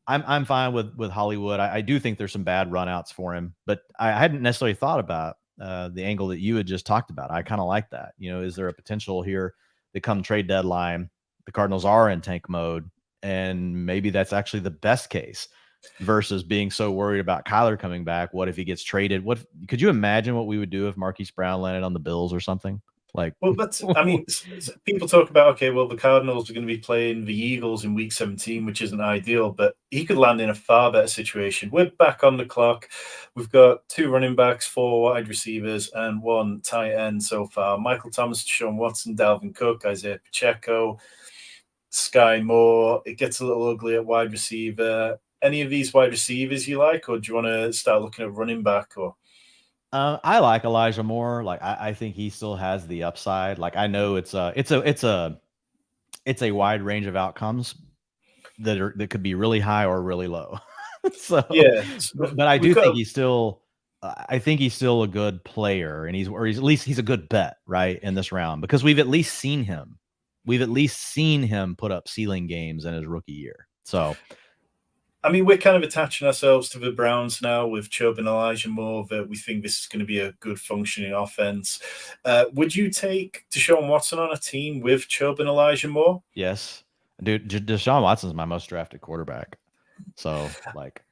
I'm fine with Hollywood. I do think there's some bad runouts for him, but I hadn't necessarily thought about the angle that you had just talked about. I kind of like that. Is there a potential here that come trade deadline, the Cardinals are in tank mode, and maybe that's actually the best case versus being so worried about Kyler coming back? What if he gets traded? What could you imagine what we would do if Marquise Brown landed on the Bills or something? Like, well, people talk about, okay, well, the Cardinals are going to be playing the Eagles in week 17, which isn't ideal, but he could land in a far better situation. We're back on the clock. We've got 2 running backs, 4 wide receivers, and 1 tight end so far. Michael Thomas, Deshaun Watson, Dalvin Cook, Isaiah Pacheco, Sky Moore. It gets a little ugly at wide receiver. Any of these wide receivers you like, or do you want to start looking at running back? Or I like Elijah Moore. Like, I think he still has the upside. Like, I know it's a wide range of outcomes that could be really high or really low. So yeah, but I do think he's still. I think he's still a good player, and he's at least he's a good bet, right, in this round, because we've at least seen him. We've at least seen him put up ceiling games in his rookie year. So. We're kind of attaching ourselves to the Browns now with Chubb and Elijah Moore, that we think this is going to be a good functioning offense. Would you take Deshaun Watson on a team with Chubb and Elijah Moore? Yes. Dude, Deshaun Watson's my most drafted quarterback. So, like,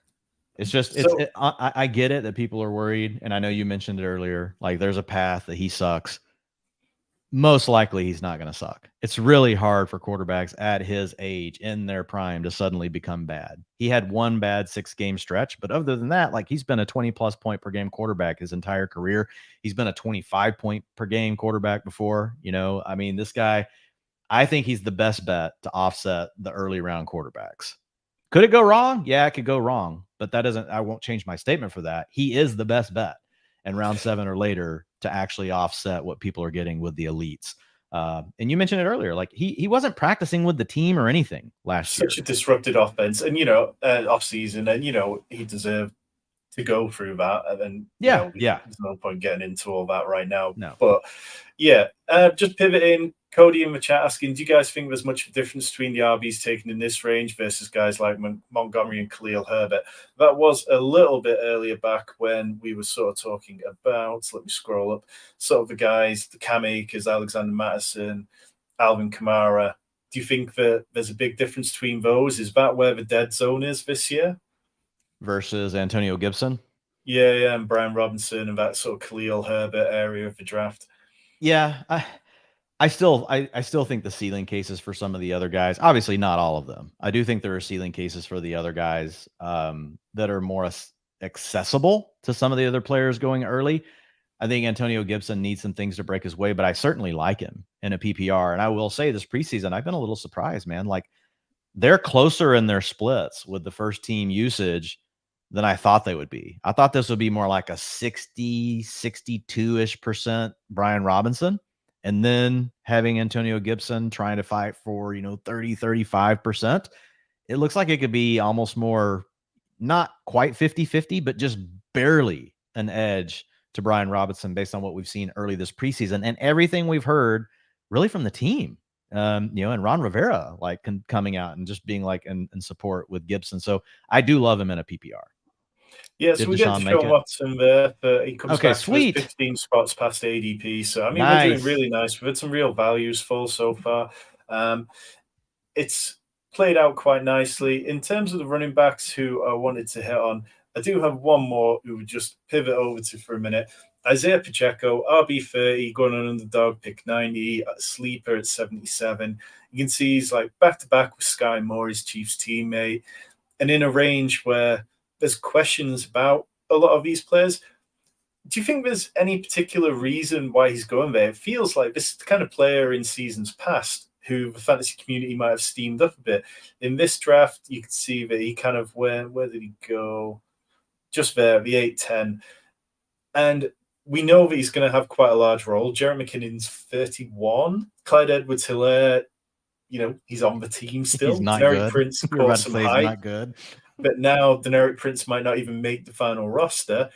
it's just, I get it that people are worried. And I know you mentioned it earlier. Like, there's a path that he sucks. Most likely he's not going to suck. It's really hard for quarterbacks at his age in their prime to suddenly become bad. He had 1 bad 6-game stretch, but other than that, like, he's been a 20+ point per game quarterback his entire career. He's been a 25 point per game quarterback before. This guy, I think he's the best bet to offset the early round quarterbacks. Could it go wrong? Yeah, it could go wrong, but I won't change my statement for that. He is the best bet in round 7 or later to actually offset what people are getting with the elites. And you mentioned it earlier, like he wasn't practicing with the team or anything last year. Such a disrupted offense, and off season, and he deserved to go through that. And then there's no point getting into all that right now. No, but just pivoting. Cody in the chat asking, do you guys think there's much of a difference between the RBs taken in this range versus guys like Montgomery and Khalil Herbert? That was a little bit earlier back when we were sort of talking about, let me scroll up, sort of the guys, the Cam Akers, Alexander Mattison, Alvin Kamara. Do you think that there's a big difference between those? Is that where the dead zone is this year? Versus Antonio Gibson? Yeah, and Brian Robinson and that sort of Khalil Herbert area of the draft. Yeah, I still think the ceiling cases for some of the other guys, obviously not all of them. I do think there are ceiling cases for the other guys that are more accessible to some of the other players going early. I think Antonio Gibson needs some things to break his way, but I certainly like him in a PPR. And I will say this preseason, I've been a little surprised, man. Like, they're closer in their splits with the first team usage than I thought they would be. I thought this would be more like a 60, 62-ish% Brian Robinson. and then having Antonio Gibson trying to fight for, 30, 35%, it looks like it could be almost more, not quite 50-50, but just barely an edge to Brian Robinson based on what we've seen early this preseason and everything we've heard really from the team. And Ron Rivera coming out and just being in support with Gibson. So I do love him in a PPR. Yeah, so we get Deshaun Watson there. He comes back sweet. to 15 spots past ADP. So, I mean, nice. We're doing really nice. We've had some real values full so far. It's played out quite nicely. In terms of the running backs who I wanted to hit on, I do have one more who would just pivot over to for a minute. Isaiah Pacheco, RB30, going on underdog, pick 90, sleeper at 77. You can see he's back-to-back with Sky Moore, his Chiefs teammate, and in a range where there's questions about a lot of these players. Do you think there's any particular reason why he's going there? It feels like this is the kind of player in seasons past who the fantasy community might have steamed up a bit. In this draft, you can see that he kind of where did he go? Just there, the 8-10. And we know that he's going to have quite a large role. Jerick McKinnon's 31. Clyde Edwards-Helaire, he's on the team still. He's not Deneric good. Prince You're about caught to some say hype. he's not good. But now Deneric Prince might not even make the final roster.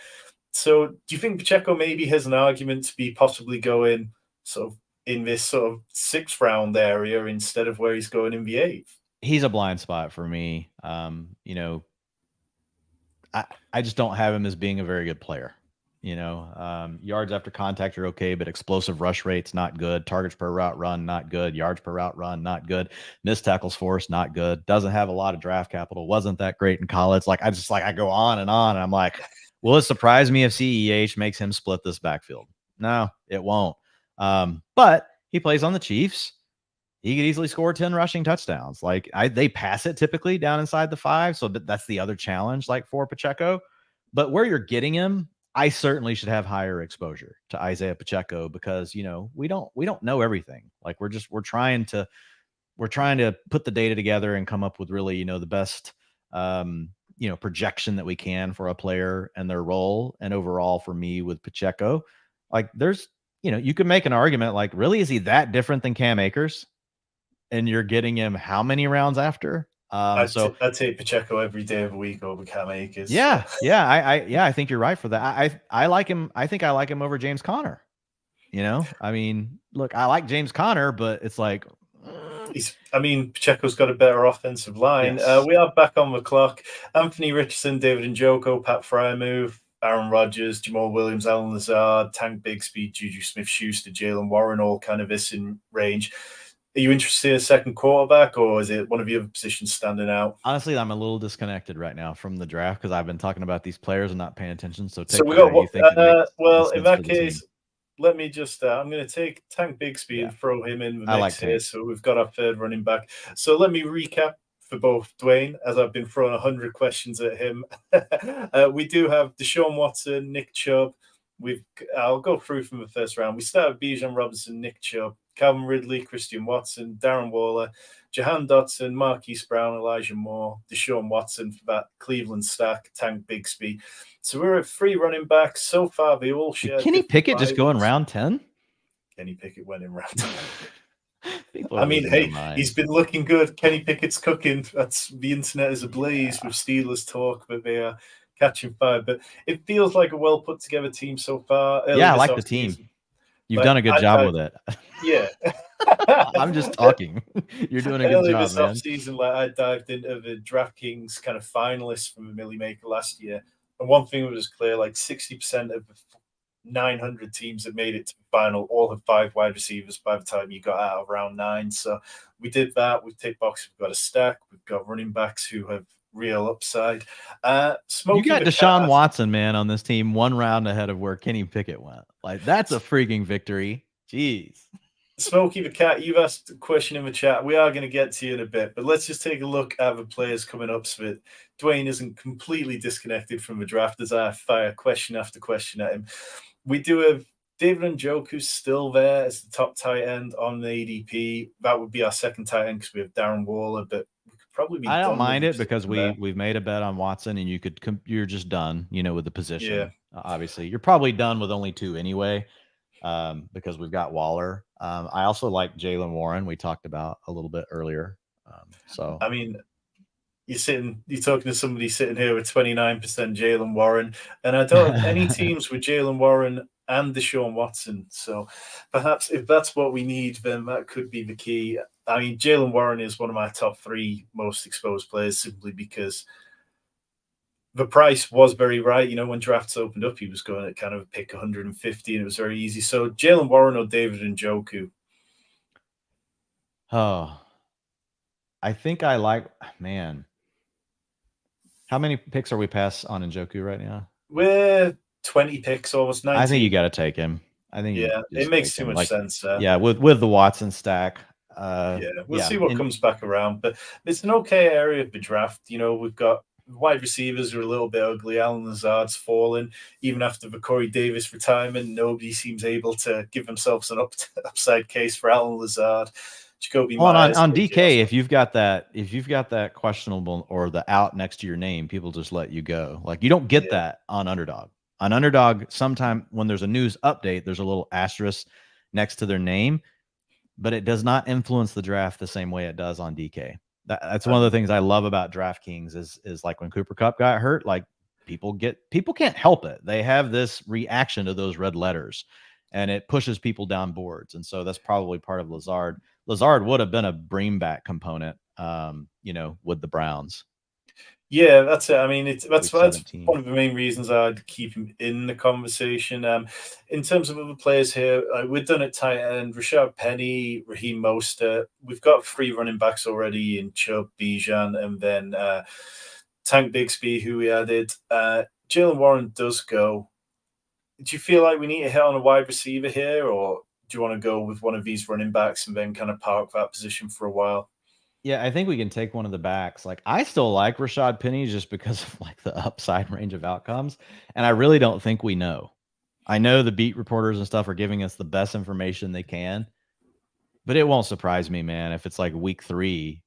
So do you think Pacheco maybe has an argument to be possibly going sort of in this sort of 6th round area instead of where he's going in the 8th? He's a blind spot for me. I just don't have him as being a very good player. Yards after contact are okay, but explosive rush rates, not good. Targets per route run, not good. Yards per route run, not good. Missed tackles forced, not good. Doesn't have a lot of draft capital. Wasn't that great in college. I go on, and I'm like, will it surprise me if CEH makes him split this backfield? No, it won't. But he plays on the Chiefs. He could easily score 10 rushing touchdowns. They pass it typically down inside the 5. So that's the other challenge, for Pacheco. But where you're getting him, I certainly should have higher exposure to Isaiah Pacheco because, we don't know everything. We're trying to put the data together and come up with really, the best, projection that we can for a player and their role. And overall for me with Pacheco, there's, you could make an argument, really, is he that different than Cam Akers? And you're getting him how many rounds after? I'd take Pacheco every day of the week over Cam Akers. Yeah, I think you're right for that. I like him. I think I like him over James Conner. Look, I like James Conner, but it's Pacheco's got a better offensive line. Yes. We are back on the clock. Anthony Richardson, David Njoku, Pat Fryermuth, Aaron Rodgers, Jamal Williams, Alan Lazard, Tank Bigsby, Juju Smith-Schuster, Jalen Warren, all kind of this in range. Are you interested in a second quarterback, or is it one of your other positions standing out? Honestly, I'm a little disconnected right now from the draft because I've been talking about these players and not paying attention. So we got in that case, let me just I'm going to take Tank Bigsby and throw him in the mix here. So we've got our 3rd running back. So let me recap for both Dwain, as I've been throwing 100 questions at him. We do have Deshaun Watson, Nick Chubb. I'll go through from the first round. We start with Bijan Robinson, Nick Chubb, Calvin Ridley, Christian Watson, Darren Waller, Jahan Dotson, Marquise Brown, Elijah Moore, Deshaun Watson for that Cleveland stack, Tank Bigsby. So we're at 3 running backs. So far, they all share. Kenny Pickett just go in round 10? Kenny Pickett went in round 10. He's been looking good. Kenny Pickett's cooking. The internet is ablaze with Steelers talk, but they are catching fire. But it feels like a well put together team so far. I like the team. You've done a good job with it. Yeah. I'm just talking. You're doing a good job, this offseason, I dived into the DraftKings kind of finalists from the Milly Maker last year. And one thing was clear, 60% of the 900 teams that made it to the final all have 5 wide receivers by the time you got out of round 9. So we did that. We've ticked box. We've got a stack. We've got running backs who have real upside. You got Deshaun Watson, man, on this team 1 round ahead of where Kenny Pickett went. That's a freaking victory. Jeez. Smokey the Cat, you've asked a question in the chat. We are going to get to you in a bit, but let's just take a look at the players coming up so that Dwain isn't completely disconnected from the draft as I fire question after question at him. We do have David Njoku's still there as the top tight end on the ADP. That would be our second tight end because we have Darren Waller, but we could probably be. I don't mind it because we've made a bet on Watson, and you're just done, with the position. Yeah. Obviously, you're probably done with only 2 anyway, because we've got Waller. I also like Jaylen Warren. We talked about a little bit earlier. I mean, you're talking to somebody sitting here with 29% Jaylen Warren, and I don't have any teams with Jaylen Warren and Deshaun Watson. So perhaps if that's what we need, then that could be the key. I mean, Jaylen Warren is one of my top 3 most exposed players simply because the price was very right. You know, when drafts opened up, he was going at kind of pick 150, and it was very easy. So Jaylen Warren or David Njoku? Oh, I think I like, man. How many picks are we past on Njoku right now? We're 20 picks, almost 19. I think you got to take him. I think it makes too much sense. Yeah, with the Watson stack. We'll see what comes back around, but it's an okay area of the draft. You know, we've got wide receivers are a little bit ugly. Allen Lazard's fallen. Even after the Corey Davis retirement, nobody seems able to give themselves an upside case for Allen Lazard. Jacoby Myers, on DK, if you've got that questionable or the out next to your name, people just let you go. Like, you don't get that on Underdog. On Underdog, sometime when there's a news update, there's a little asterisk next to their name, but it does not influence the draft the same way it does on DK. That's one of the things I love about DraftKings is like when Cooper Kupp got hurt, like people can't help it. They have this reaction to those red letters, and it pushes people down boards. And so that's probably part of Lazard. Lazard would have been a bringback component, with the Browns. Yeah, that's it. I mean, that's one of the main reasons I'd keep him in the conversation. In terms of other players here, we're done at tight end. Rashad Penny, Raheem Mostert. We've got 3 running backs already in Chubb, Bijan, and then Tank Bigsby, who we added. Jaylen Warren does go. Do you feel like we need to hit on a wide receiver here, or do you want to go with one of these running backs and then kind of park that position for a while? Yeah, I think we can take one of the backs. Like, I still like Rashad Penny just because of like the upside range of outcomes. And I really don't think we know. I know the beat reporters and stuff are giving us the best information they can, but it won't surprise me, man, if it's like week 3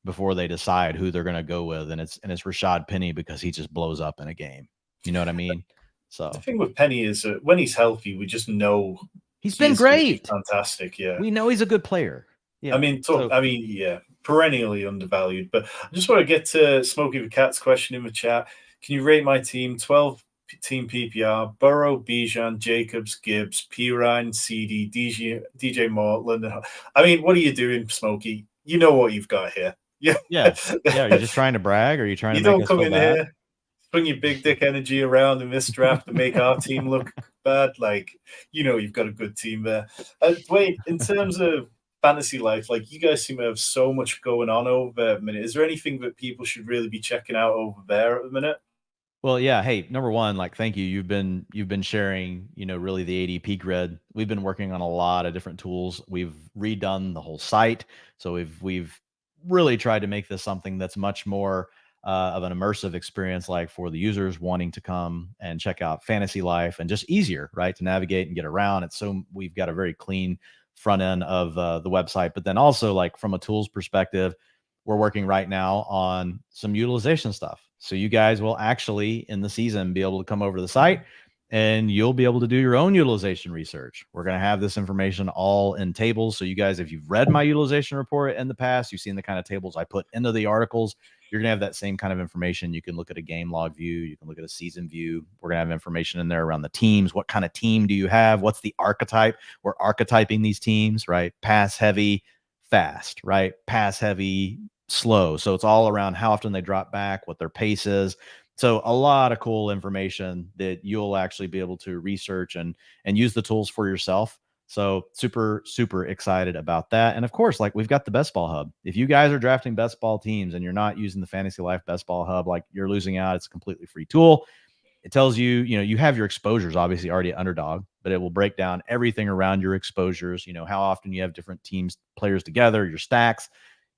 before they decide who they're going to go with. And it's Rashad Penny because he just blows up in a game. You know what I mean? So the thing with Penny is when he's healthy, we just know he's been great. Fantastic. Yeah. We know he's a good player. Yeah. I mean, perennially undervalued. But I just want to get to Smokey the Cat's question in the chat. Can you rate my team? 12 team PPR: Burrow, Bijan, Jacobs, Gibbs, Pirine, CD, DJ Mortland. I mean, what are you doing, Smokey? You know what you've got here. Yeah. You're just trying to brag, or are you trying to make us feel bad? You don't come in here, bring your big dick energy around in this draft and make our team look bad. Like, you've got a good team there. Wait, in terms of fantasy life, like, you guys seem to have so much going on over there at the minute. Is there anything that people should really be checking out over there at the minute? Well, yeah. Hey, number one, like, thank you. You've been sharing, really the ADP grid. We've been working on a lot of different tools. We've redone the whole site. So we've really tried to make this something that's much more of an immersive experience, like for the users wanting to come and check out Fantasy Life, and just easier, right, to navigate and get around. We've got a very clean front end of the website, but then also, like, from a tools perspective, we're working right now on some utilization stuff. So you guys will actually in the season be able to come over to the site and you'll be able to do your own utilization research. We're going to have this information all in tables. So you guys, if you've read my utilization report in the past, you've seen the kind of tables I put into the articles, you're going to have that same kind of information. You can look at a game log view. You can look at a season view. We're going to have information in there around the teams. What kind of team do you have? What's the archetype? We're archetyping these teams, right? Pass heavy, fast, right? Pass heavy, slow. So it's all around how often they drop back, what their pace is. So a lot of cool information that you'll actually be able to research and use the tools for yourself. So super, super excited about that. And of course, like, we've got the Best Ball Hub. If you guys are drafting best ball teams and you're not using the Fantasy Life Best Ball Hub, like, you're losing out. It's a completely free tool. It tells you, you have your exposures obviously already at Underdog, but it will break down everything around your exposures, how often you have different teams, players together, your stacks.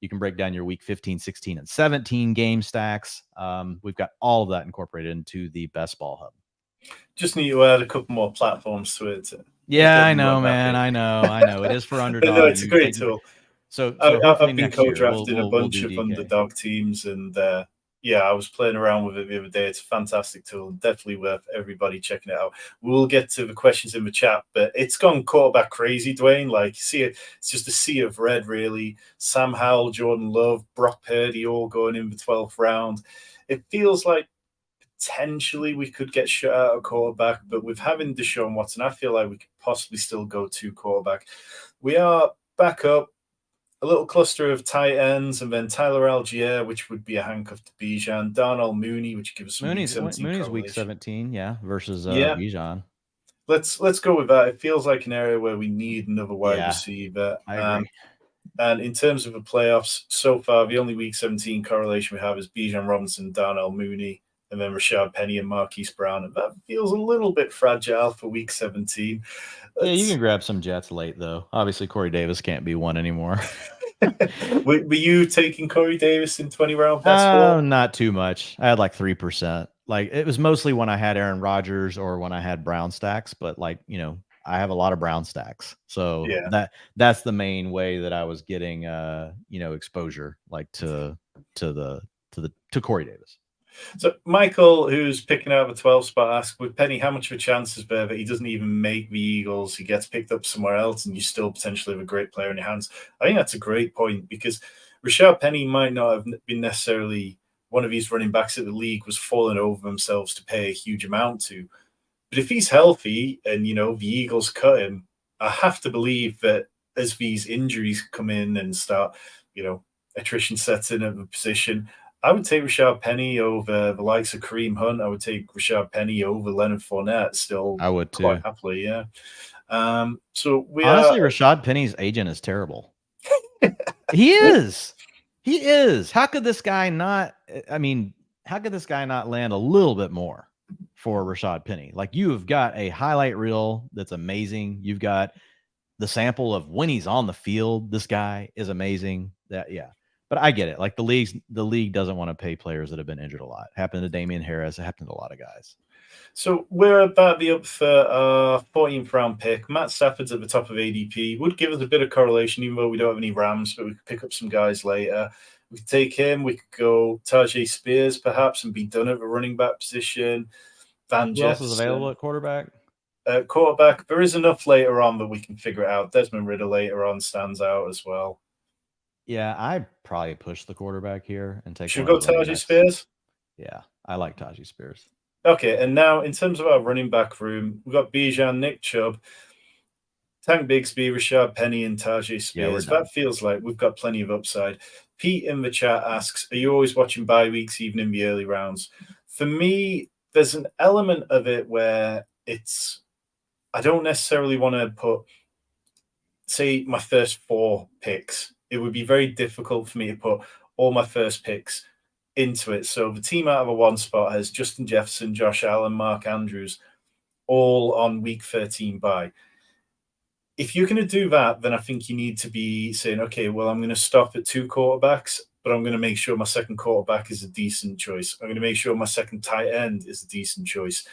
You can break down your week 15, 16, and 17 game stacks. We've got all of that incorporated into the Best Ball Hub. Just need to add a couple more platforms to it. Yeah, I know, man. I know. It is for Underdog. No, it's a great tool. So I've been co-drafting a bunch of DK. Underdog teams, and Yeah, I was playing around with it the other day. It's a fantastic tool. Definitely worth everybody checking it out. We'll get to the questions in the chat, but it's gone quarterback crazy, Dwayne. Like, see it, it's just a sea of red, really. Sam Howell, Jordan Love, Brock Purdy all going in the 12th round. It feels like potentially we could get shut out of quarterback, but with having Deshaun Watson, I feel like we could possibly still go to quarterback. We are back up. A little cluster of tight ends, and then Tyler Algier, which would be a handcuff to Bijan. Darnell Mooney, which gives us some week 17 Mooney's week correlation. 17, yeah, versus Yeah, Bijan. let's go with that. It feels like an area where we need another wide receiver. I agree. And in terms of the playoffs, so far the only week 17 correlation we have is Bijan Robinson, Darnell Mooney, and then Rashad Penny and Marquise Brown. And that feels a little bit fragile for week 17. Yeah, you can grab some Jets late, though. Obviously, Corey Davis can't be one anymore. Were you taking Corey Davis in 20-round best ball? Not too much. I had like 3%. Like, it was mostly when I had Aaron Rodgers or when I had Brown stacks, but like, I have a lot of Brown stacks. So that's the main way that I was getting exposure like to Corey Davis. So Michael, who's picking out the 12 spot, asked, with Penny, how much of a chance is there that he doesn't even make the Eagles? He gets picked up somewhere else and you still potentially have a great player in your hands. I think that's a great point, because Rashad Penny might not have been necessarily one of these running backs that the league was falling over themselves to pay a huge amount to. But if he's healthy and, the Eagles cut him, I have to believe that as these injuries come in and start, attrition sets in at the position, I would take Rashad Penny over the likes of Kareem Hunt. I would take Rashad Penny over Leonard Fournette still. I would too. Quite happily, yeah. So honestly, Rashad Penny's agent is terrible. He is. He is. How could this guy not land a little bit more for Rashad Penny? Like, you have got a highlight reel that's amazing. You've got the sample of when he's on the field. This guy is amazing. But I get it. Like, the league doesn't want to pay players that have been injured a lot. It happened to Damian Harris. It happened to a lot of guys. So we're about to be up for our 14th round pick. Matt Stafford's at the top of ADP. Would give us a bit of correlation, even though we don't have any Rams, but we could pick up some guys later. We could take him. We could go Tajay Spears, perhaps, and be done at the running back position. Van Jefferson. Who else is available at quarterback? Quarterback, there is enough later on that we can figure it out. Desmond Ridder later on stands out as well. Yeah, I'd probably push the quarterback here and take. Should we go Tajay Spears? Yeah, I like Tajay Spears. Okay, and now in terms of our running back room, we've got Bijan, Nick Chubb, Tank Bigsby, Rashad Penny, and Tajay Spears. That feels like we've got plenty of upside. Pete in the chat asks, are you always watching bye weeks even in the early rounds? For me, there's an element of it where I don't necessarily want to put, say, my first 4 picks. It would be very difficult for me to put all my first picks into it. So the team out of a 1 spot has Justin Jefferson, Josh Allen, Mark Andrews, all on week 13 bye. If you're going to do that, then I think you need to be saying, okay, well, I'm going to stop at 2 quarterbacks, but I'm going to make sure my second quarterback is a decent choice. I'm going to make sure my second tight end is a decent choice.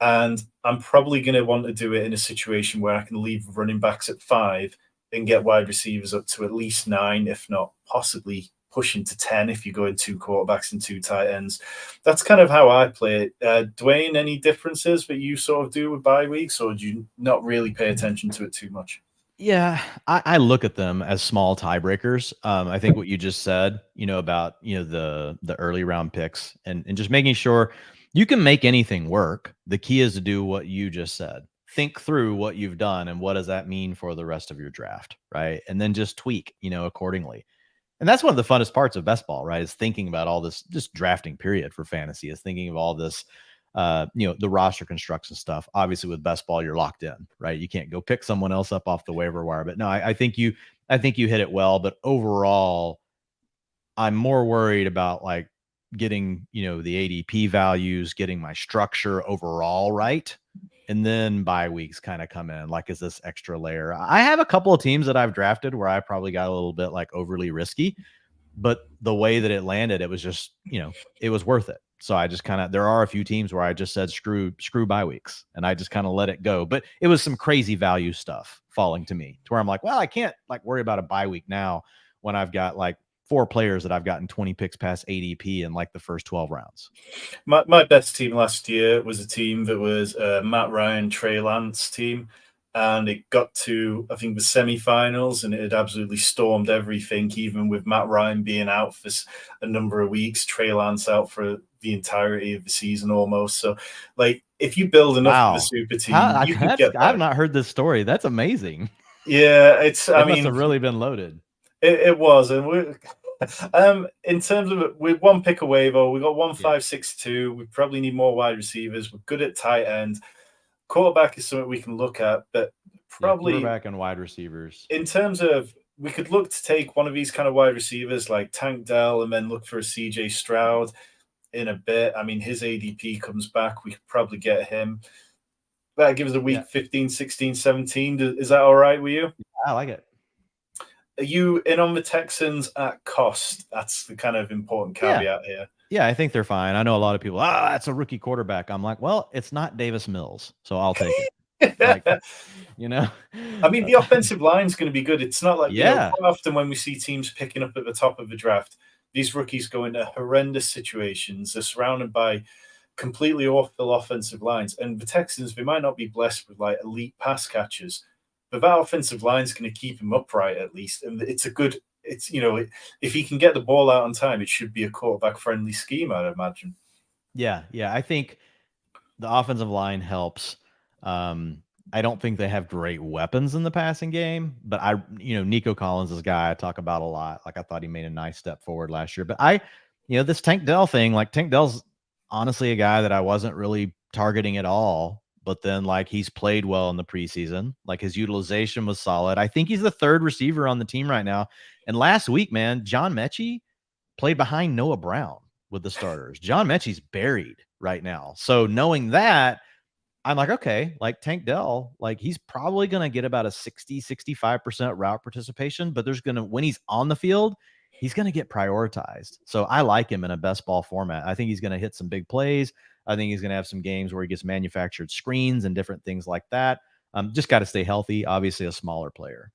And I'm probably going to want to do it in a situation where I can leave running backs at 5 and get wide receivers up to at least 9, if not possibly pushing to 10 if you go in 2 quarterbacks and 2 tight ends. That's kind of how I play it. Dwayne, any differences that you sort of do with bye weeks, or do you not really pay attention to it too much? Yeah, I look at them as small tiebreakers. I think what you just said, about the early round picks and just making sure you can make anything work. The key is to do what you just said. Think through what you've done and what does that mean for the rest of your draft, right? And then just tweak, accordingly. And that's one of the funnest parts of best ball, right? Is thinking about all this, just drafting period for fantasy, is thinking of all this, the roster construction stuff. Obviously with best ball, you're locked in, right? You can't go pick someone else up off the waiver wire. But no, I think you hit it well. But overall, I'm more worried about like getting, the ADP values, getting my structure overall right. And then bye weeks kind of come in, like, is this extra layer? I have a couple of teams that I've drafted where I probably got a little bit like overly risky, but the way that it landed, it was just, it was worth it. So I just there are a few teams where I just said, screw bye weeks, and I just kind of let it go. But it was some crazy value stuff falling to me to where I'm like, well, I can't like worry about a bye week now when I've got like 4 players that I've gotten 20 picks past ADP in like the first 12 rounds. My best team last year was a team that was Matt Ryan, Trey Lance team. And it got to, I think, the semi-finals, and it had absolutely stormed everything, even with Matt Ryan being out for a number of weeks, Trey Lance out for the entirety of the season almost. So, like, if you build enough of a super team, you could get I've not heard this story. That's amazing. Yeah, it must have really been loaded. It was. And in terms of we're 1 pick away, though. We got 1-5-6-2. We probably need more wide receivers. We're good at tight end. Quarterback is something we can look at, but probably quarterback and wide receivers. In terms of, we could look to take one of these kind of wide receivers like Tank Dell and then look for a CJ Stroud in a bit. I mean, his ADP comes back. We could probably get him. That gives us a week 15, 16, 17. Is that all right with you? I like it. Are you in on the Texans at cost? That's the kind of important caveat here. Yeah, I think they're fine. I know a lot of people, that's a rookie quarterback. I'm like, well, it's not Davis Mills, so I'll take it. Like, I mean, the offensive line is going to be good. It's not like, quite often when we see teams picking up at the top of the draft, these rookies go into horrendous situations. They're surrounded by completely awful offensive lines. And the Texans, they might not be blessed with like elite pass catchers, but that offensive line is going to keep him upright at least. And it's a good, if he can get the ball out on time, it should be a quarterback-friendly scheme, I'd imagine. Yeah. I think the offensive line helps. I don't think they have great weapons in the passing game, but Nico Collins is a guy I talk about a lot. Like, I thought he made a nice step forward last year. But this Tank Dell thing, like, Tank Dell's honestly a guy that I wasn't really targeting at all. But then, like, he's played well in the preseason. Like, his utilization was solid. I think he's the 3rd receiver on the team right now. And last week, man, John Mechie played behind Noah Brown with the starters. John Mechie's buried right now. So knowing that, I'm like, okay, like Tank Dell, like he's probably going to get about a 60-65% route participation, but when he's on the field, he's going to get prioritized. So I like him in a best ball format. I think he's going to hit some big plays. I think he's going to have some games where he gets manufactured screens and different things like that. Just got to stay healthy. Obviously a smaller player.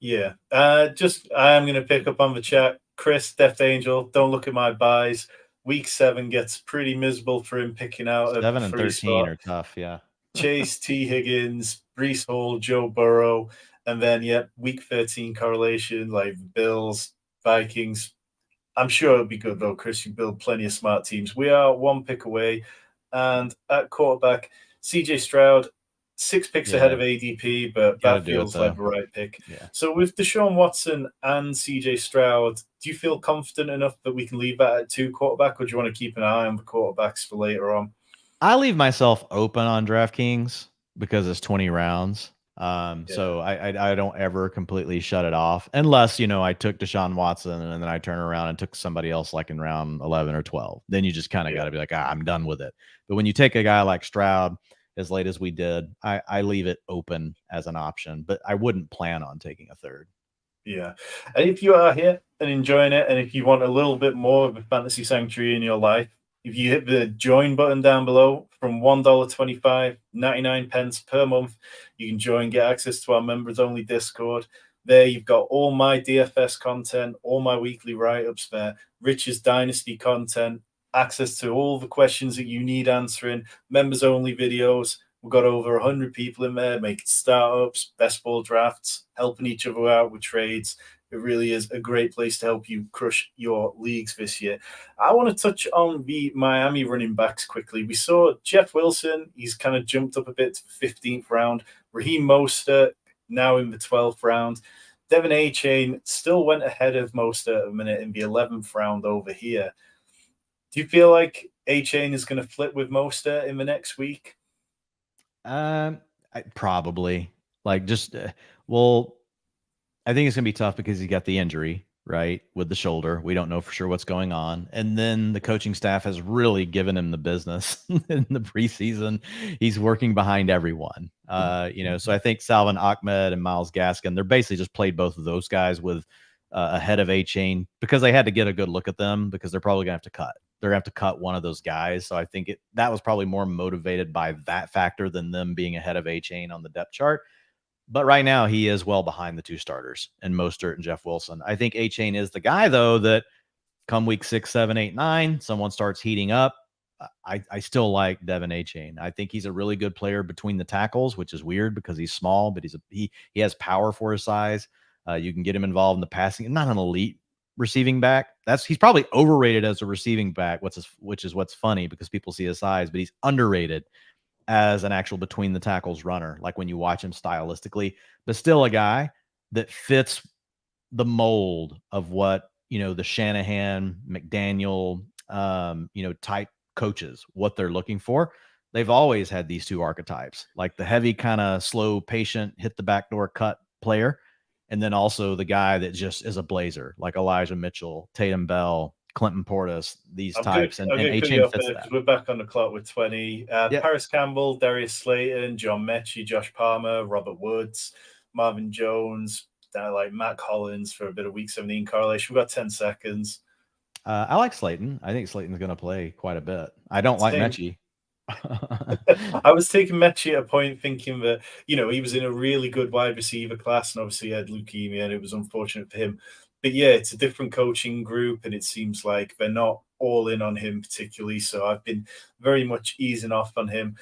Yeah. I'm going to pick up on the chat. Chris, Death Angel, don't look at my buys. Week 7 gets pretty miserable for him picking out 7 and 13 are tough. Yeah. Chase, T. Higgins, Breece Hall, Joe Burrow. And then, week 13 correlation, like Bills, Vikings. I'm sure it'll be good, though, Chris. You build plenty of smart teams. We are 1 pick away. And at quarterback, CJ Stroud, 6 picks ahead of ADP, but that feels like the right pick. Yeah. So with Deshaun Watson and CJ Stroud, do you feel confident enough that we can leave that at 2 quarterback, or do you want to keep an eye on the quarterbacks for later on? I leave myself open on DraftKings because it's 20 rounds. So I don't ever completely shut it off unless, I took Deshaun Watson and then I turn around and took somebody else like in round 11 or 12. Then you just kind of got to be like, I'm done with it. But when you take a guy like Stroud as late as we did, I leave it open as an option, but I wouldn't plan on taking a 3rd. Yeah. And if you are here and enjoying it, and if you want a little bit more of a fantasy sanctuary in your life, if you hit the join button down below from $1.25, 99 pence per month, you can join, get access to our members only Discord. There you've got all my DFS content, all my weekly write-ups there, Rich's Dynasty content, access to all the questions that you need answering, members only videos. We've got over 100 people in there making startups, best ball drafts, helping each other out with trades. It really is a great place to help you crush your leagues this year. I want to touch on the Miami running backs quickly. We saw Jeff Wilson. He's kind of jumped up a bit to the 15th round. Raheem Mostert now in the 12th round. Devin A-Chain still went ahead of Mostert a minute in the 11th round over here. Do you feel like A-Chain is going to flip with Mostert in the next week? Probably. I think it's going to be tough because he got the injury, right, with the shoulder. We don't know for sure what's going on. And then the coaching staff has really given him the business in the preseason. He's working behind everyone. So I think Salvon Ahmed and Myles Gaskin, they're basically just played both of those guys with ahead of A-Chain because they had to get a good look at them because they're probably going to have to cut. They're going to have to cut one of those guys. So I think that was probably more motivated by that factor than them being ahead of A-Chain on the depth chart. But right now, he is well behind the two starters and Mostert and Jeff Wilson. I think A-Chain is the guy, though, that come week 6, 7, 8, 9, someone starts heating up. I still like Devin A-Chain. I think he's a really good player between the tackles, which is weird because he's small, but he has power for his size. You can get him involved in the passing. Not an elite receiving back. He's probably overrated as a receiving back, which is what's funny because people see his size, but he's underrated as an actual between the tackles runner, like when you watch him stylistically, but still a guy that fits the mold of what, the Shanahan, McDaniel, type coaches, what they're looking for. They've always had these two archetypes, like the heavy kind of slow, patient, hit the backdoor cut player. And then also the guy that just is a blazer, like Elijah Mitchell, Tatum Bell, Clinton Portis, these types. And A-Chain fits that. We're back on the clock with 20. Paris Campbell, Darius Slayton, John Mechie, Josh Palmer, Robert Woods, Marvin Jones, like Matt Collins for a bit of week 17 correlation. We've got 10 seconds. I like Slayton. I think Slayton's going to play quite a bit. I don't like Mechie. I was taking Mechie at a point thinking that, he was in a really good wide receiver class and obviously he had leukemia and it was unfortunate for him. But yeah, it's a different coaching group and it seems like they're not all in on him particularly. So I've been very much easing off on him.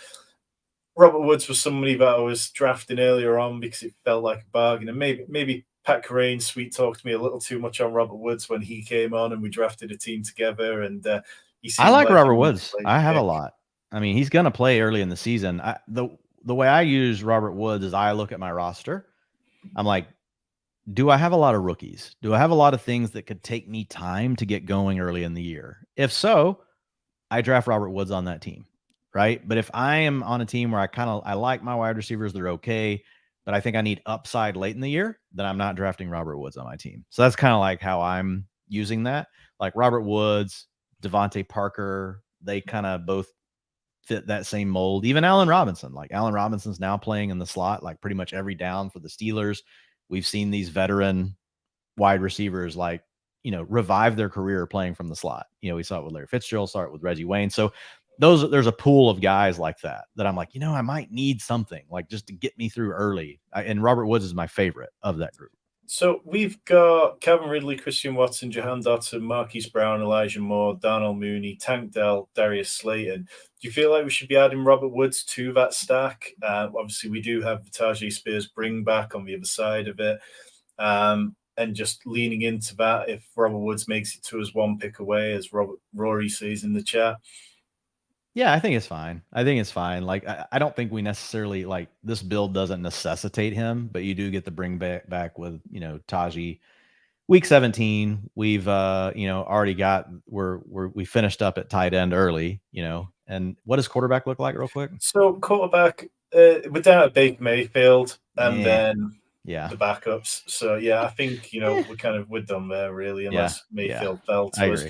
Robert Woods was somebody that I was drafting earlier on because it felt like a bargain. And maybe Pat Carrain sweet talked me a little too much on Robert Woods when he came on and we drafted a team together. And I like Robert Woods. I have a lot. I mean, he's going to play early in the season. The way I use Robert Woods is I look at my roster. I'm like, do I have a lot of rookies? Do I have a lot of things that could take me time to get going early in the year? If so, I draft Robert Woods on that team, right? But if I am on a team where I like my wide receivers, they're okay, but I think I need upside late in the year, then I'm not drafting Robert Woods on my team. So that's kind of like how I'm using that. Like Robert Woods, Devontae Parker, they kind of both fit that same mold. Even Allen Robinson, like Allen Robinson's now playing in the slot, like pretty much every down for the Steelers. We've seen these veteran wide receivers revive their career playing from the slot. We saw it with Larry Fitzgerald, saw it with Reggie Wayne. So there's a pool of guys like that I like, I might need something like just to get me through early. And Robert Woods is my favorite of that group. So we've got Calvin Ridley, Christian Watson, Jahan Dotson, Marquise Brown, Elijah Moore, Darnell Mooney, Tank Dell, Darius Slayton. Do you feel like we should be adding Robert Woods to that stack? Obviously, we do have Tajay Spears bring back on the other side of it. And just leaning into that if Robert Woods makes it to us one pick away, as Rory says in the chat. Yeah, I think it's fine. Like, I don't think we necessarily like this build doesn't necessitate him, but you do get the bring back with, Tajay. Week 17, we've, already got, we finished up at tight end early, and what does quarterback look like real quick? So quarterback, we're down at Baker Mayfield and then the backups. So I think, we're done there really, unless Mayfield fell to us.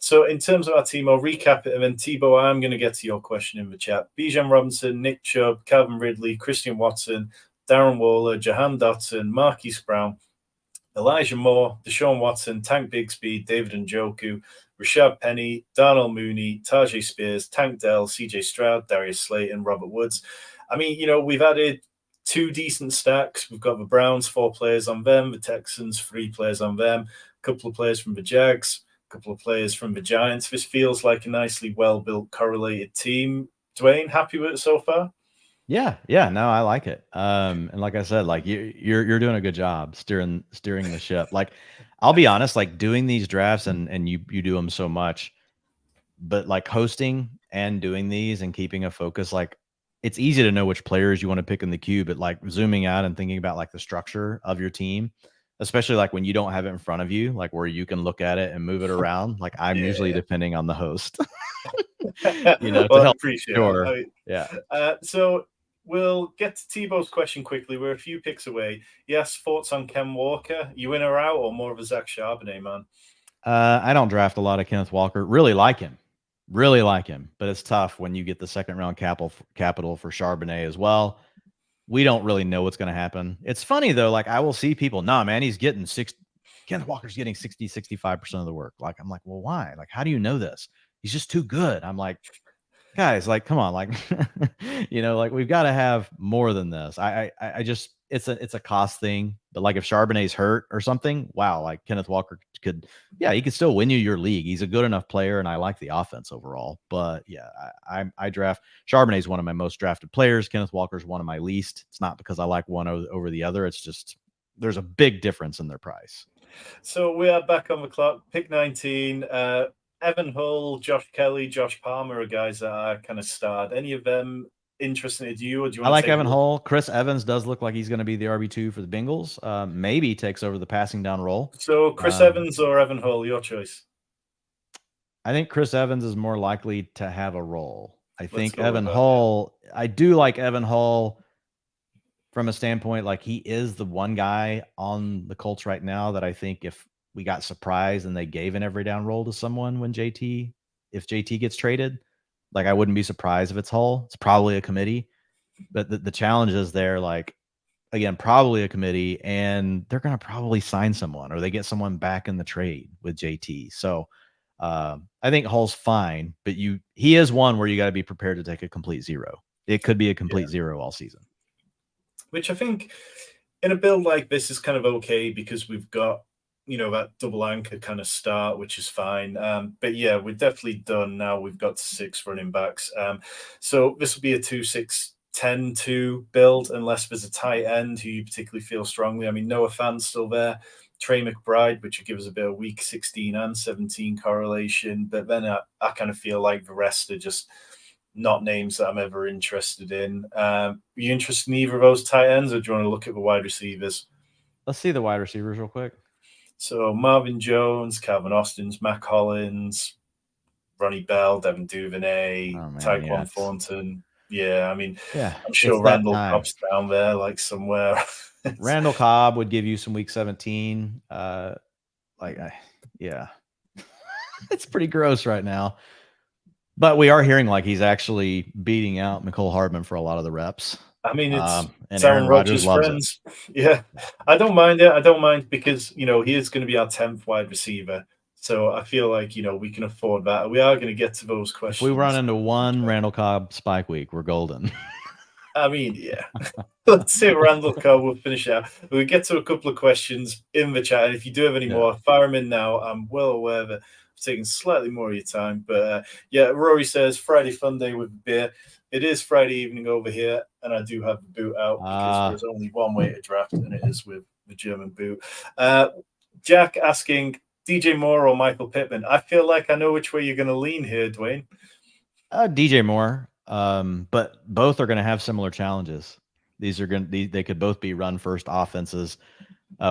So in terms of our team, I'll recap it, and then Tebow, I'm going to get to your question in the chat. Bijan Robinson, Nick Chubb, Calvin Ridley, Christian Watson, Darren Waller, Jahan Dotson, Marquise Brown, Elijah Moore, Deshaun Watson, Tank Bigsby, David Njoku, Rashad Penny, Darnell Mooney, Tajay Spears, Tank Dell, CJ Stroud, Darius Slayton, Robert Woods. I mean, we've added 2 decent stacks. We've got the Browns, 4 players on them, the Texans, 3 players on them, a couple of players from the Jags, couple of players from the Giants. This feels like a nicely well-built, correlated team. Dwayne, happy with it so far? Yeah, no, I like it. And like I said, like you're doing a good job steering the ship. Like, I'll be honest, like doing these drafts and you do them so much, but like hosting and doing these and keeping a focus, like it's easy to know which players you want to pick in the queue, but like zooming out and thinking about like the structure of your team, especially like when you don't have it in front of you, like where you can look at it and move it around. Like I'm usually depending on the host, to help. Appreciate sure. it. So we'll get to Tebow's question quickly. We're a few picks away. Yes, thoughts on Ken Walker? You in or out, or more of a Zach Charbonnet, man? I don't draft a lot of Kenneth Walker. Really like him, but it's tough when you get the second round capital for Charbonnet as well. We don't really know what's going to happen. It's funny though. Like I will see people, man, he's getting Kenneth Walker's getting 65% of the work. Like, I'm like, well, why? Like, how do you know this? He's just too good. I'm like, guys, like, come on, like, like we've got to have more than this. I just, it's a cost thing. But like if Charbonnet's hurt or something, wow, like Kenneth Walker could, yeah, he could still win you your league. He's a good enough player, and I like the offense overall. But yeah, I draft Charbonnet's one of my most drafted players. Kenneth Walker's one of my least. It's not because I like one over the other. It's just there's a big difference in their price. So we are back on the clock. Pick 19. Evan Hull, Josh Kelly, Josh Palmer are guys that are kind of starred. Any of them interesting to you, or do you want I like to take Evan Hull. Chris Evans does look like he's going to be the RB2 for the Bengals. Maybe takes over the passing down role. So Chris Evans or Evan Hull, your choice. I think Chris Evans is more likely to have a role. I think Evan that, Hull, I do like Evan Hull from a standpoint, like he is the one guy on the Colts right now that I think if we got surprised and they gave an every down role to someone if JT gets traded, like I wouldn't be surprised if it's Hull. It's probably a committee, but the challenge is there, like, again, probably a committee, and they're going to probably sign someone or they get someone back in the trade with JT. So I think Hull's fine, but he is one where you got to be prepared to take a complete zero. It could be a complete zero all season. Which I think in a build like this is kind of okay because we've got, that double anchor kind of start, which is fine. But yeah, we're definitely done now. We've got 6 running backs. So this will be a 2-6-10-2 build unless there's a tight end who you particularly feel strongly. I mean, Noah Fant's still there. Trey McBride, which would give us a bit of week 16 and 17 correlation. But then I kind of feel like the rest are just not names that I'm ever interested in. Are you interested in either of those tight ends, or do you want to look at the wide receivers? Let's see the wide receivers real quick. So Marvin Jones, Calvin Austin's, Mac Hollins, Ronnie Bell, Devin Duvernay, Tyquan Thornton. Yeah, I mean, I'm sure Randall Cobb's down there, like somewhere. Randall Cobb would give you some week 17. It's pretty gross right now. But we are hearing like he's actually beating out Mecole Hardman for a lot of the reps. I mean, it's Aaron Rodgers loves friends. It. Yeah, I don't mind it. I don't mind because, he is going to be our 10th wide receiver. So I feel like, we can afford that. We are going to get to those questions. If we run into one Randall Cobb spike week, we're golden. I mean, yeah. Let's see Randall Cobb. We'll finish out. We'll get to a couple of questions in the chat. And if you do have any more, fire them in now. I'm well aware that I've taken slightly more of your time. But Rory says Friday fun day with beer. It is Friday evening over here, and I do have the boot out because there's only one way to draft, and it is with the German boot. Jack asking DJ Moore or Michael Pittman. I feel like I know which way you're going to lean here, Dwayne. DJ Moore, but both are going to have similar challenges. They could both be run first offenses.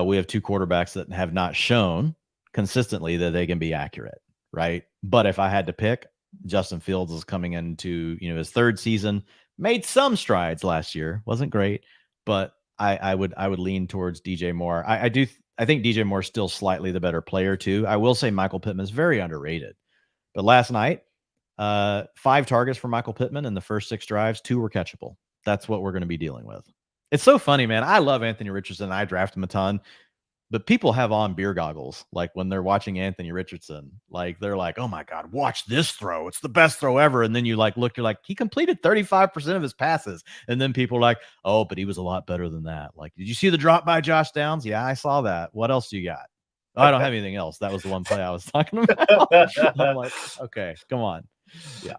We have 2 quarterbacks that have not shown consistently that they can be accurate, right? But if I had to pick, Justin Fields is coming into his 3rd season, made some strides last year, wasn't great, but I would lean towards DJ Moore. I think DJ Moore is still slightly the better player too. I will say Michael Pittman is very underrated, but last night 5 targets for Michael Pittman in the first 6 drives, 2 were catchable. That's what we're going to be dealing with. It's so funny, man. I love Anthony Richardson. I draft him a ton. But people have on beer goggles, like when they're watching Anthony Richardson, like they're like, oh my God, watch this throw. It's the best throw ever. And then you like, look, you're like, he completed 35% of his passes. And then people are like, oh, but he was a lot better than that. Like, did you see the drop by Josh Downs? Yeah, I saw that. What else do you got? Oh, I don't have anything else. That was the one play I was talking about. I'm like, okay, come on. Yeah.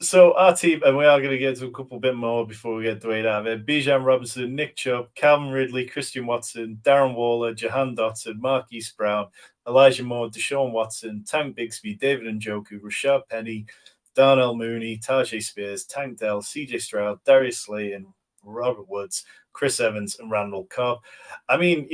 So our team, and we are going to get to a couple bit more before we get Dwayne out of it. Bijan Robinson, Nick Chubb, Calvin Ridley, Christian Watson, Darren Waller, Jahan Dotson, Marquise Brown, Elijah Moore, Deshaun Watson, Tank Bigsby, David Njoku, Rashad Penny, Darnell Mooney, Tajay Spears, Tank Dell, CJ Stroud, Darius Slayton, Robert Woods, Chris Evans, and Randall Cobb. I mean,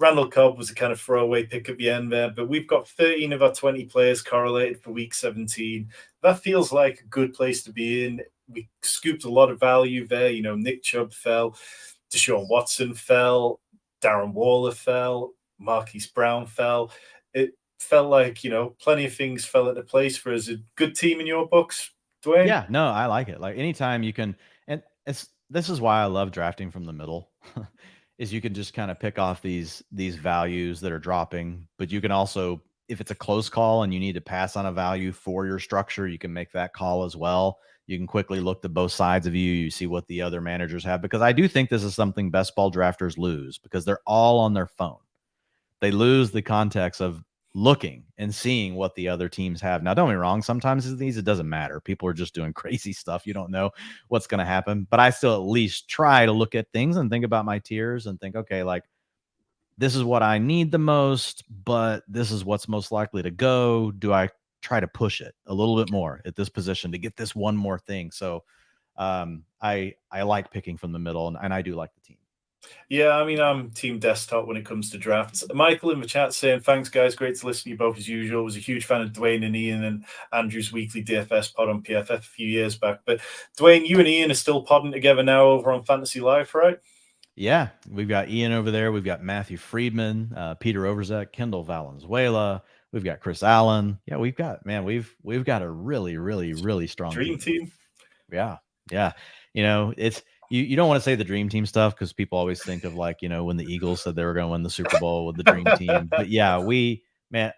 Randall Cobb was a kind of throwaway pick at the end there, but we've got 13 of our 20 players correlated for week 17. That feels like a good place to be in. We scooped a lot of value there. Nick Chubb fell, Deshaun Watson fell, Darren Waller fell, Marquise Brown fell. It felt like, plenty of things fell into place for us. A good team in your books, Dwayne? Yeah, no, I like it. Like anytime you can, and this is why I love drafting from the middle. Is you can just kind of pick off these values that are dropping, but you can also if it's a close call and you need to pass on a value for your structure, you can make that call as well. You can quickly look to both sides of you see what the other managers have, because I do think this is something best ball drafters lose, because they're all on their phone. They lose the context of looking and seeing what the other teams have. Now, don't get me wrong, sometimes it doesn't matter. People are just doing crazy stuff. You don't know what's going to happen, but I still at least try to look at things and think about my tiers and think, okay, like, this is what I need the most, but this is what's most likely to go. Do I try to push it a little bit more at this position to get this one more thing? So I like picking from the middle, and I do like the team. Yeah, I mean, I'm team desktop when it comes to drafts. Michael in the chat saying, thanks, guys. Great to listen to you both as usual. Was a huge fan of Dwain and Ian and Andrew's weekly DFS pod on PFF a few years back. But Dwain, you and Ian are still podding together now over on Fantasy Life, right? Yeah, we've got Ian over there. We've got Matthew Friedman, Peter Overzek, Kendall Valenzuela. We've got Chris Allen. Yeah, we've got a really, really, really strong dream team. Yeah. It's you don't want to say the dream team stuff because people always think of, like, when the Eagles said they were going to win the Super Bowl with the dream team. But yeah,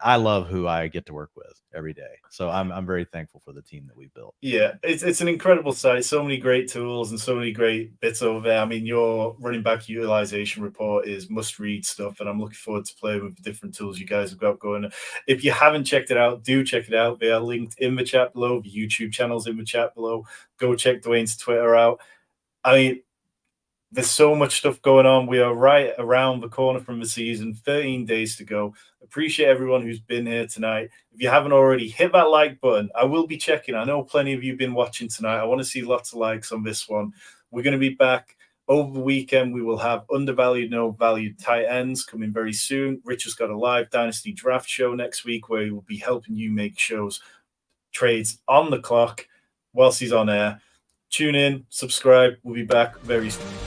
I love who I get to work with every day. So I'm very thankful for the team that we built. Yeah, it's an incredible site. So many great tools and so many great bits over there. I mean, your running back utilization report is must-read stuff, and I'm looking forward to playing with the different tools you guys have got going. If you haven't checked it out, do check it out. They are linked in the chat below. The YouTube channel's in the chat below. Go check Dwain's Twitter out. I mean, there's so much stuff going on. We are right around the corner from the season, 13 days to go. Appreciate everyone who's been here tonight. If you haven't already, hit that like button. I will be checking. I know plenty of you have been watching tonight. I want to see lots of likes on this one. We're going to be back over the weekend. We will have undervalued and overvalued tight ends coming very soon. Rich has got a live Dynasty draft show next week where he will be helping you make trades on the clock whilst he's on air. Tune in, subscribe. We'll be back very soon.